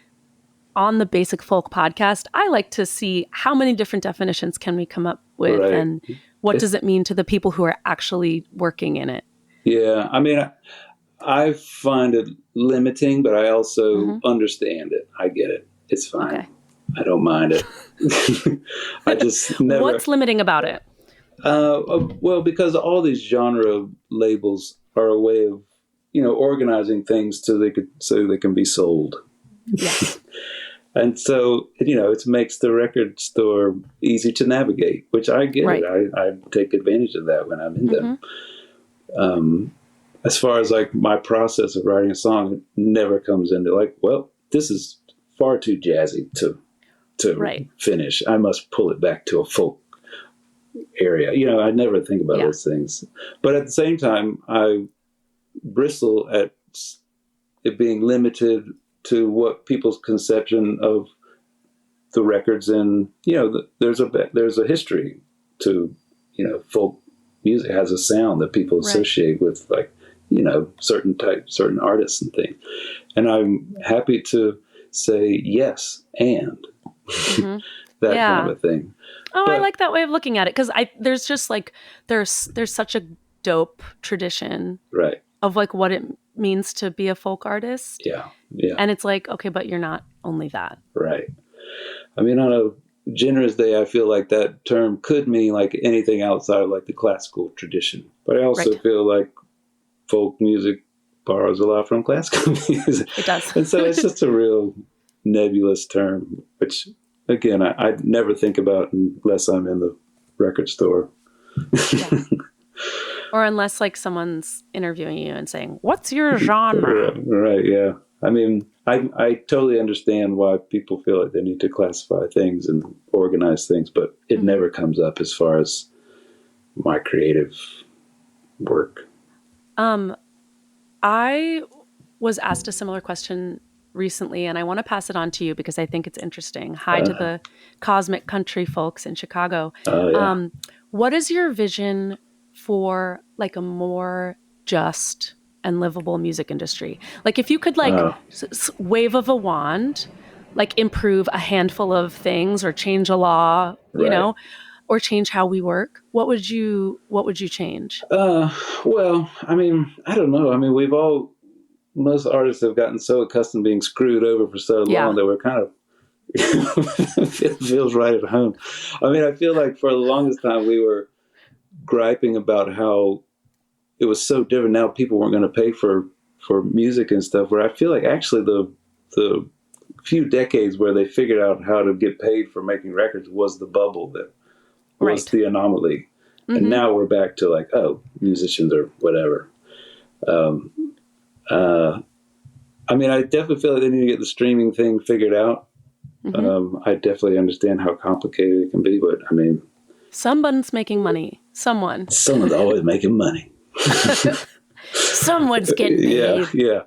on the Basic Folk podcast, I like to see how many different definitions can we come up with, and what does it mean to the people who are actually working in it? Yeah, I mean, I find it limiting, but I also understand it. I get it. It's fine. Okay. I don't mind it. I just never. What's limiting about it? Well, because all these genre labels are a way of, you know, organizing things so they can be sold. Yes. And so, you know, it makes the record store easy to navigate, which I get it. I take advantage of that when I'm in them. As far as like my process of writing a song, it never comes into like, well, this is far too jazzy to finish. I must pull it back to a folk area. You know, I never think about those things. But at the same time, I bristle at it being limited to what people's conception of the records, and, you know, there's a history to, you know, folk music has a sound that people associate with, like, you know, certain artists and things. And I'm happy to say yes and that kind of a thing. Oh, but I like that way of looking at it, because there's just like there's such a dope tradition of like what it means to be a folk artist. Yeah. And it's like, okay, but you're not only that. Right. I mean, on a generous day, I feel like that term could mean like anything outside of like the classical tradition. But I also feel like folk music borrows a lot from classical music. It does. And so it's just a real nebulous term, which, again, I never think about unless I'm in the record store. Or unless like someone's interviewing you and saying, "What's your genre?" Right, yeah. I mean, I totally understand why people feel like they need to classify things and organize things, but it never comes up as far as my creative work. I was asked a similar question recently, and I want to pass it on to you because I think it's interesting. Hi to the cosmic country folks in Chicago. Oh, yeah. What is your vision for like a more just and livable music industry? Like if you could like wave of a wand, like improve a handful of things or change a law, you know, or change how we work, what would you change? Well, I mean, I don't know. I mean, most artists have gotten so accustomed to being screwed over for so long that we're kind of, it feels right at home. I mean, I feel like for the longest time we were griping about how it was so different. Now people weren't going to pay for music and stuff, where I feel like actually the few decades where they figured out how to get paid for making records was the bubble that was the anomaly. And now we're back to like, oh, musicians or whatever. I mean, I definitely feel like they need to get the streaming thing figured out. I definitely understand how complicated it can be, but I mean, someone's making money. Someone's always making money. Someone's getting paid. Yeah.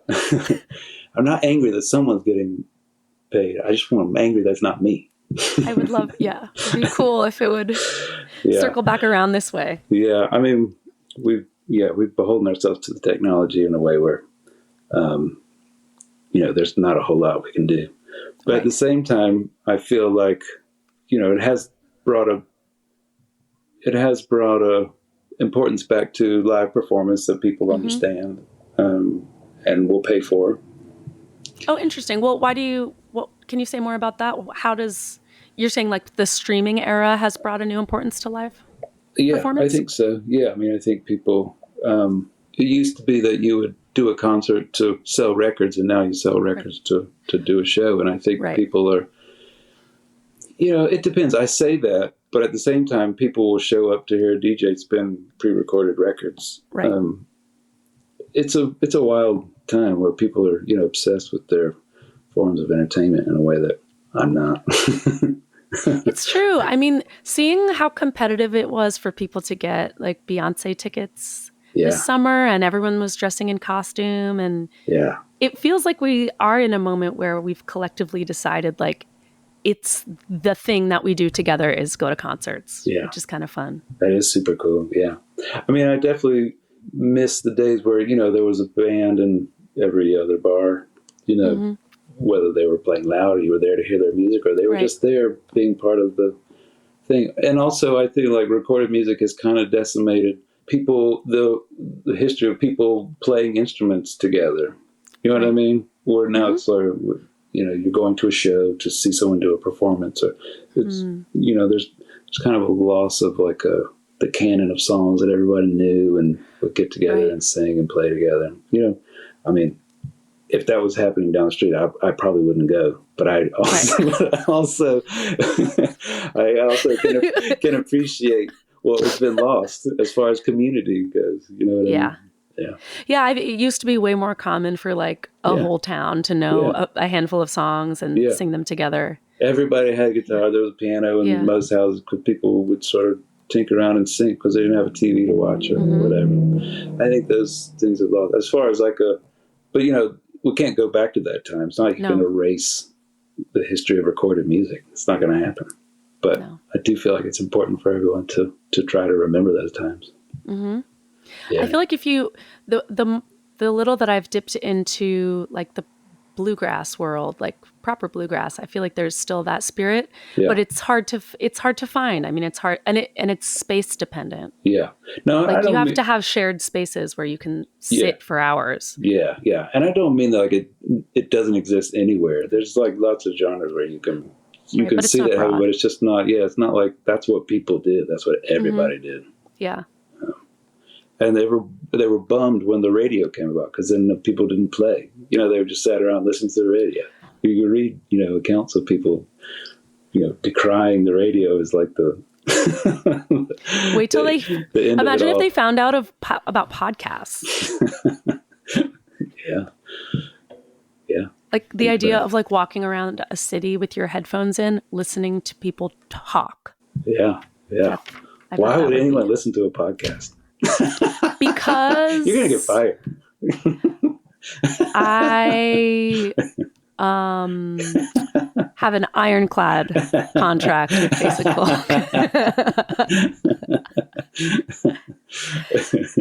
I'm not angry that someone's getting paid. I just want them angry that's not me. I would love, it'd be cool if it would circle back around this way. Yeah, I mean, we've beholden ourselves to the technology in a way where, there's not a whole lot we can do. But at the same time, I feel like, it has brought a importance back to live performance that people understand and will pay for. Oh, interesting. Well, can you say more about that? You're saying like the streaming era has brought a new importance to live performance? I think so. Yeah. I mean, I think people, it used to be that you would do a concert to sell records, and now you sell records to do a show. And I think people are, it depends. I say that, but at the same time, people will show up to hear a DJ spin pre-recorded records. Right. It's a wild time where people are, obsessed with their forms of entertainment in a way that I'm not. It's true. I mean, seeing how competitive it was for people to get like Beyonce tickets this summer, and everyone was dressing in costume, and it feels like we are in a moment where we've collectively decided like it's the thing that we do together is go to concerts, which is kind of fun. That is super cool. Yeah. I mean, I definitely miss the days where, there was a band in every other bar, whether they were playing loud or you were there to hear their music, or they were just there being part of the thing. And also I think like recorded music has kind of decimated people, the history of people playing instruments together. You know what I mean? Where now it's like, you're going to a show to see someone do a performance, or it's, there's kind of a loss of like the canon of songs that everybody knew and would get together and sing and play together. I mean, if that was happening down the street, I probably wouldn't go. But I also can appreciate what has been lost as far as community goes. You know what I mean? Yeah. It used to be way more common for like a whole town to know a handful of songs and sing them together. Everybody had a guitar. There was a piano in most houses, because people would sort of tinker around and sing because they didn't have a TV to watch or whatever. I think those things have lost. As far as like but we can't go back to that time. It's not like you can erase the history of recorded music. It's not going to happen. But I do feel like it's important for everyone to try to remember those times. Yeah. I feel like if you the little that I've dipped into like the bluegrass world, like proper bluegrass, I feel like there's still that spirit, but it's hard to find. I mean, it's hard, and it's space dependent. Yeah, no, like you have to have shared spaces where you can sit for hours. Yeah, and I don't mean that like it doesn't exist anywhere. There's like lots of genres where you can see that, but it's just not. Yeah, it's not like that's what people did. That's what everybody did. Yeah. And they were bummed when the radio came about, because then the people didn't play. They were just sat around listening to the radio. You could read, accounts of people, decrying the radio as like the. Wait till they imagine if they found out about podcasts. Yeah. Like the idea of like walking around a city with your headphones in, listening to people talk. Yeah. Yeah. Why would anyone listen to a podcast? Because you're going to get fired. I have an ironclad contract with Basic Folk.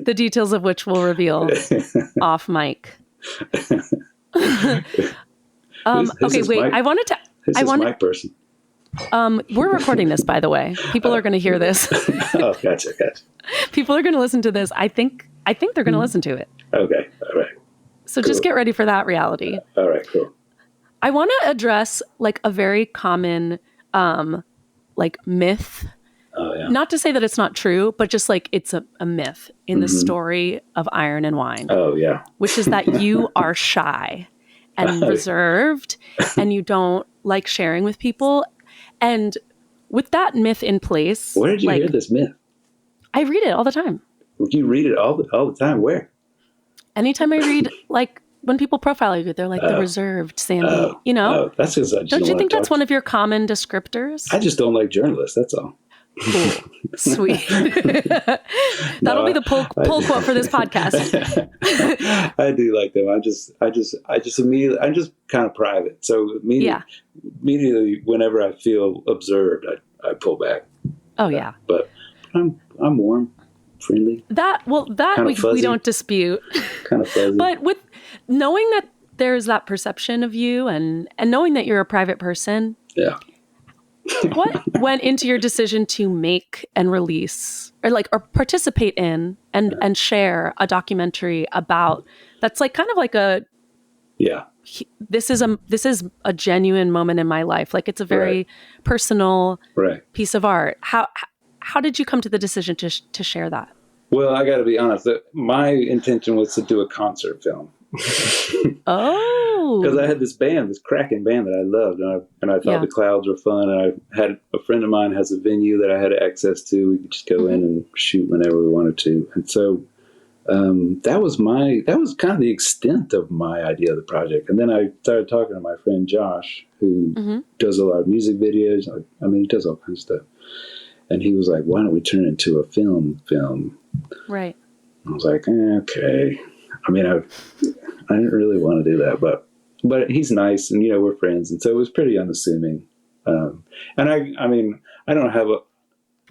The details of which we'll reveal off mic. Okay, wait. I wanted to. This is my person. We're recording this, by the way. People are going to hear this. Oh, gotcha. People are going to listen to this. I think they're going to listen to it. Okay, all right. So just get ready for that reality. All right, cool. I want to address like a very common like myth. Oh, yeah. Not to say that it's not true, but just like it's a myth in the story of Iron and Wine. Oh, yeah. Which is that you are shy and reserved and you don't like sharing with people. And with that myth in place... Where did you hear this myth? I read it all the time. You read it all the time? Where? Anytime I read, like, when people profile you, they're like, the reserved Sandy, you know? That's because I just don't you think that's one of your common descriptors? I just don't like journalists, that's all. Cool. Sweet. That'll be the pull quote for this podcast. I do like them. I just immediately, I'm just kind of private. So immediately whenever I feel observed, I pull back. Oh, yeah. But I'm warm, friendly. We don't dispute. Kind of fuzzy. But with knowing that there's that perception of you and knowing that you're a private person. Yeah. What went into your decision to make and release or participate in and share a documentary about that's like kind of like this is a genuine moment in my life. Like it's a very personal piece of art. How did you come to the decision to share that? Well, I got to be honest. My intention was to do a concert film. Oh, because I had this cracking band that I loved, and I thought the clouds were fun. And I had a friend of mine has a venue that I had access to. We could just go in and shoot whenever we wanted to. And so that was kind of the extent of my idea of the project. And then I started talking to my friend Josh, who does a lot of music videos. I mean, he does all kinds of stuff. And he was like, "Why don't we turn it into a film?" Right. I was like, okay. I mean, I didn't really want to do that, but he's nice, and we're friends, and so it was pretty unassuming. And I mean, I don't have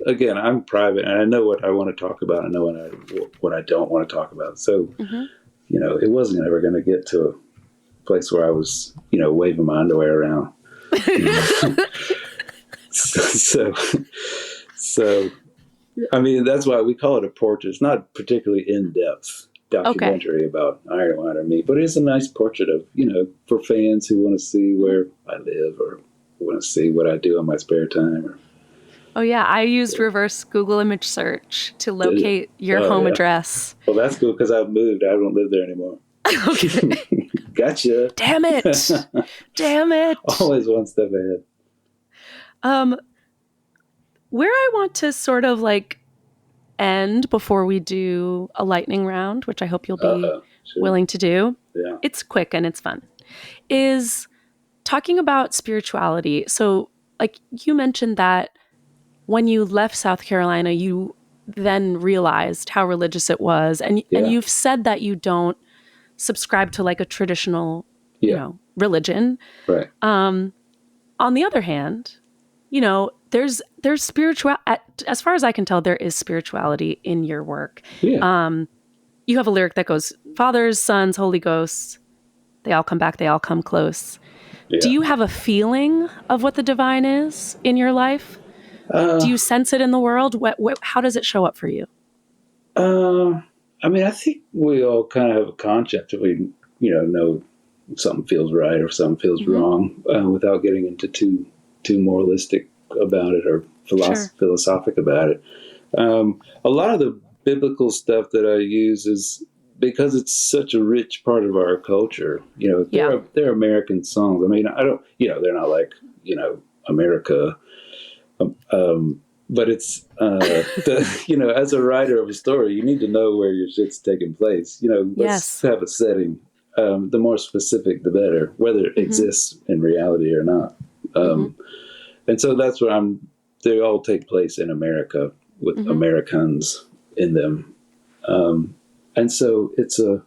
again, I'm private, and I know what I want to talk about. I know what I don't want to talk about. So, it wasn't ever going to get to a place where I was, waving my underwear around. So, I mean, that's why we call it a portrait. It's not particularly in-depth documentary about Iron Wine or me, but it's a nice portrait of, for fans who want to see where I live or want to see what I do in my spare time. Oh, yeah. I used reverse Google image search to locate your home address. Well, that's cool because I've moved. I don't live there anymore. Okay. Gotcha. Damn it. Damn it. Always one step ahead. Where I want to sort of end before we do a lightning round, which I hope you'll be willing to do. Yeah. It's quick and it's fun. Is talking about spirituality. So you mentioned that when you left South Carolina, you then realized how religious it was. And you've said that you don't subscribe to a traditional, religion. Right. On the other hand, there's spiritual, as far as I can tell, there is spirituality in your work. Yeah. You have a lyric that goes, Fathers, Sons, Holy Ghosts, they all come back, they all come close. Yeah. Do you have a feeling of what the divine is in your life? Do you sense it in the world? How does it show up for you? I mean, I think we all kind of have a conscience if we, know something feels right or something feels wrong, without getting into too moralistic about it or philosophic about it. A lot of the biblical stuff that I use is because it's such a rich part of our culture. They're American songs. I mean, I don't, they're not like, America. But it's, as a writer of a story, you need to know where your shit's taking place. Let's have a setting. the more specific, the better, whether it exists in reality or not. And so that's what they all take place in America with Americans in them. And so it's a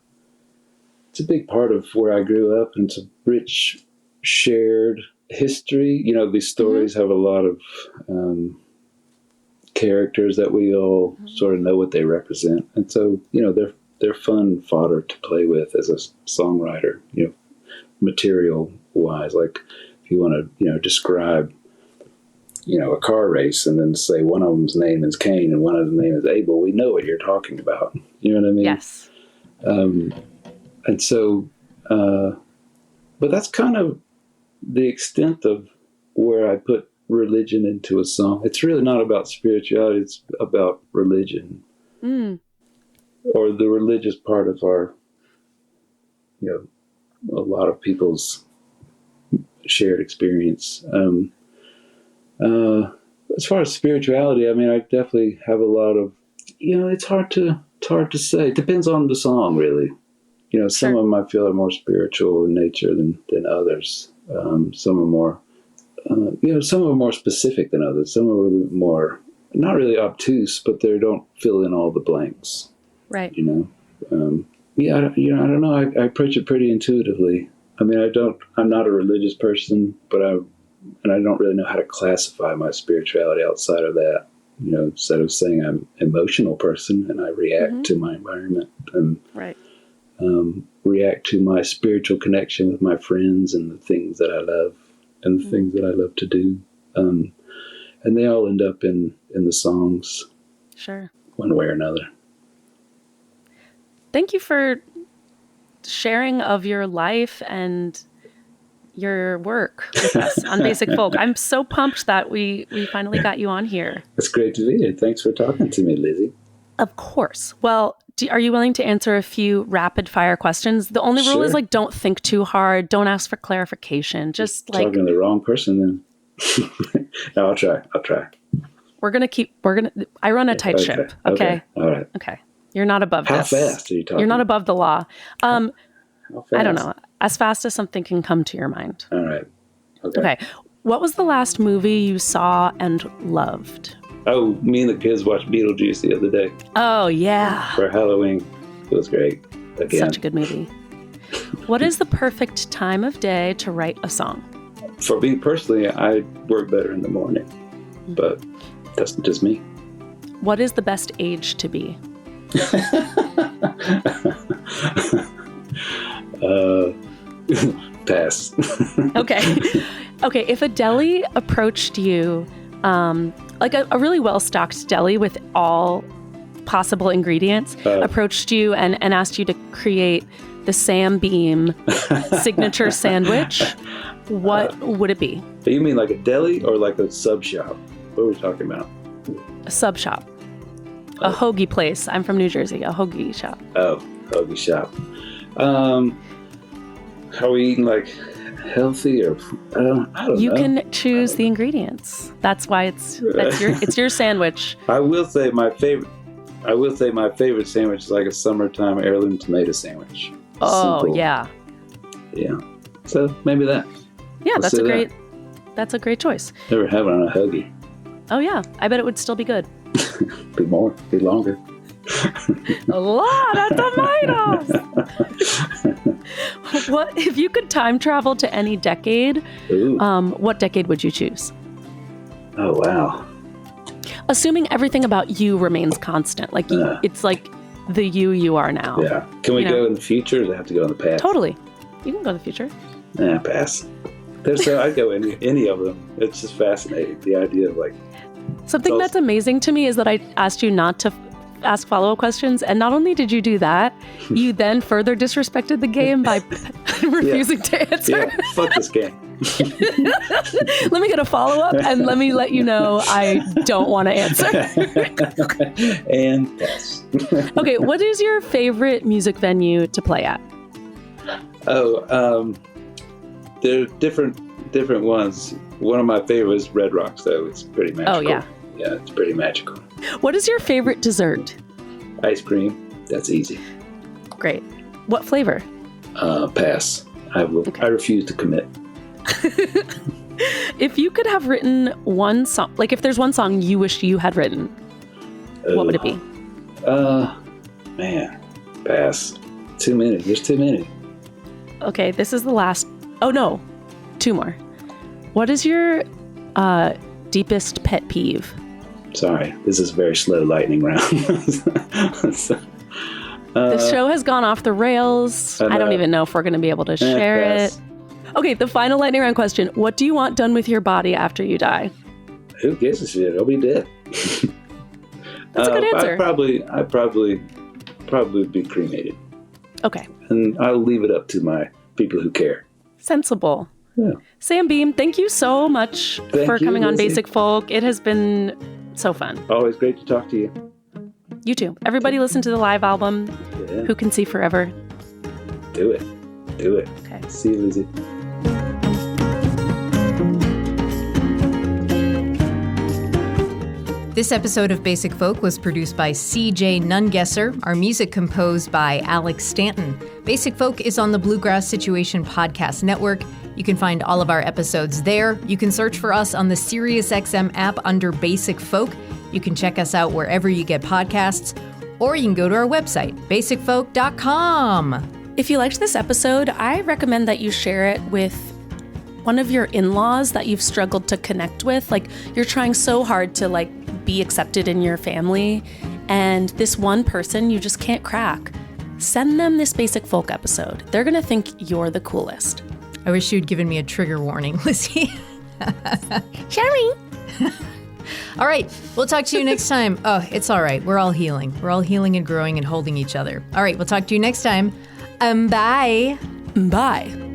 big part of where I grew up, and it's a rich shared history. You know, these stories have a lot of characters that we all sort of know what they represent. And so, you know, they're fun fodder to play with as a songwriter, you know, material wise. Like if you want to, you know, describe, you know, a car race and then say one of them's name is Cain and one of them's name is Abel, we know what you're talking about. You know what I mean? Yes. And so, but that's kind of the extent of where I put religion into a song. It's really not about spirituality. It's about religion. Or the religious part of our, you know, a lot of people's shared experience. As far as spirituality, I mean, I definitely have a lot of, you know, it's hard to say. It depends on the song, really. You know, some of them I feel are more spiritual in nature than others. Some are more, you know, some are more specific than others. Some are really more, not really obtuse, but they don't fill in all the blanks. Right. You know, I don't know. I approach it pretty intuitively. I mean, I'm not a religious person, but I don't really know how to classify my spirituality outside of that. You know, instead of saying I'm an emotional person and I react to my environment and react to my spiritual connection with my friends and the things that I love and the things that I love to do. And they all end up in the songs. Sure. One way or another. Thank you for sharing of your life and your work with us on Basic Folk. I'm so pumped that we finally got you on here. It's great to be here. Thanks for talking to me, Lizzie. Of course. Well, are you willing to answer a few rapid fire questions? The only rule is like, don't think too hard. Don't ask for clarification. Just like talking to the wrong person then. No, I'll try. I run a tight ship. Okay. All right. Okay. You're not above How this. How fast are you talking? You're not above the law. How fast? I don't know. As fast as something can come to your mind. All right. Okay. What was the last movie you saw and loved? Oh, me and the kids watched Beetlejuice the other day. Oh, yeah. For Halloween. It was great. Again. Such a good movie. What is the perfect time of day to write a song? For me personally, I work better in the morning. But that's just me. What is the best age to be? Pass. Okay. If a deli approached you, like a really well-stocked deli with all possible ingredients, approached you and asked you to create the Sam Beam signature sandwich, what would it be? You mean like a deli or like a sub shop? What are we talking about? A sub shop. A hoagie place. I'm from New Jersey. A hoagie shop. Oh, hoagie shop. Are we eating like healthy or I don't know. You can choose the ingredients. That's why it's your sandwich. I will say my favorite sandwich is like a summertime heirloom tomato sandwich. Oh, simple. Yeah. Yeah. So maybe that. Yeah, that's a great choice. Never had one on a hoagie. Oh yeah, I bet it would still be good. Be longer. A lot of tomatoes. What if you could time travel to any decade? What decade would you choose? Oh wow. Assuming everything about you remains constant, like it's like the you are now. Yeah. Can we go in the future, or does it have to go in the past? Totally. You can go in the future. Pass. I'd go any of them. It's just fascinating, the idea of like. Something that's amazing to me is that I asked you not to ask follow-up questions, and not only did you do that, you then further disrespected the game by refusing to answer. Yeah, fuck this game. Let me get a follow-up, and let me let you know I don't want to answer. And pass. Okay, what is your favorite music venue to play at? There are different ones. One of my favorites is Red Rocks, though. It's pretty magical. Oh, yeah. Yeah, it's pretty magical. What is your favorite dessert? Ice cream. That's easy. Great. What flavor? Pass. I refuse to commit. If you could have written one song, like if there's one song you wish you had written, what would it be? Man, pass. Too many. There's too many. Okay, this is the last. Oh no, 2 more. What is your deepest pet peeve? Sorry, this is a very slow lightning round. The show has gone off the rails. I don't even know if we're going to be able to share it. Okay, the final lightning round question. What do you want done with your body after you die? Who gives a shit? I'll be dead. That's a good answer. I'd probably be cremated. Okay. And I'll leave it up to my people who care. Sensible. Yeah. Sam Beam, thank you so much for coming on Basic Folk. It has been so fun. Always great to talk to you. You too. Everybody listen to the live album, Yeah. Who Can See Forever. Do it. Okay. See you, Lizzie. This episode of Basic Folk was produced by C.J. Nungesser, our music composed by Alex Stanton. Basic Folk is on the Bluegrass Situation Podcast Network. You can find all of our episodes there. You can search for us on the SiriusXM app under Basic Folk. You can check us out wherever you get podcasts, or you can go to our website, basicfolk.com. If you liked this episode, I recommend that you share it with one of your in-laws that you've struggled to connect with. Like, you're trying so hard to be accepted in your family, and this one person you just can't crack. Send them this Basic Folk episode. They're gonna think you're the coolest. I wish you'd given me a trigger warning, Lizzie. Sherry! All right, we'll talk to you next time. Oh, it's all right. We're all healing. We're all healing and growing and holding each other. All right, we'll talk to you next time. Bye. Bye.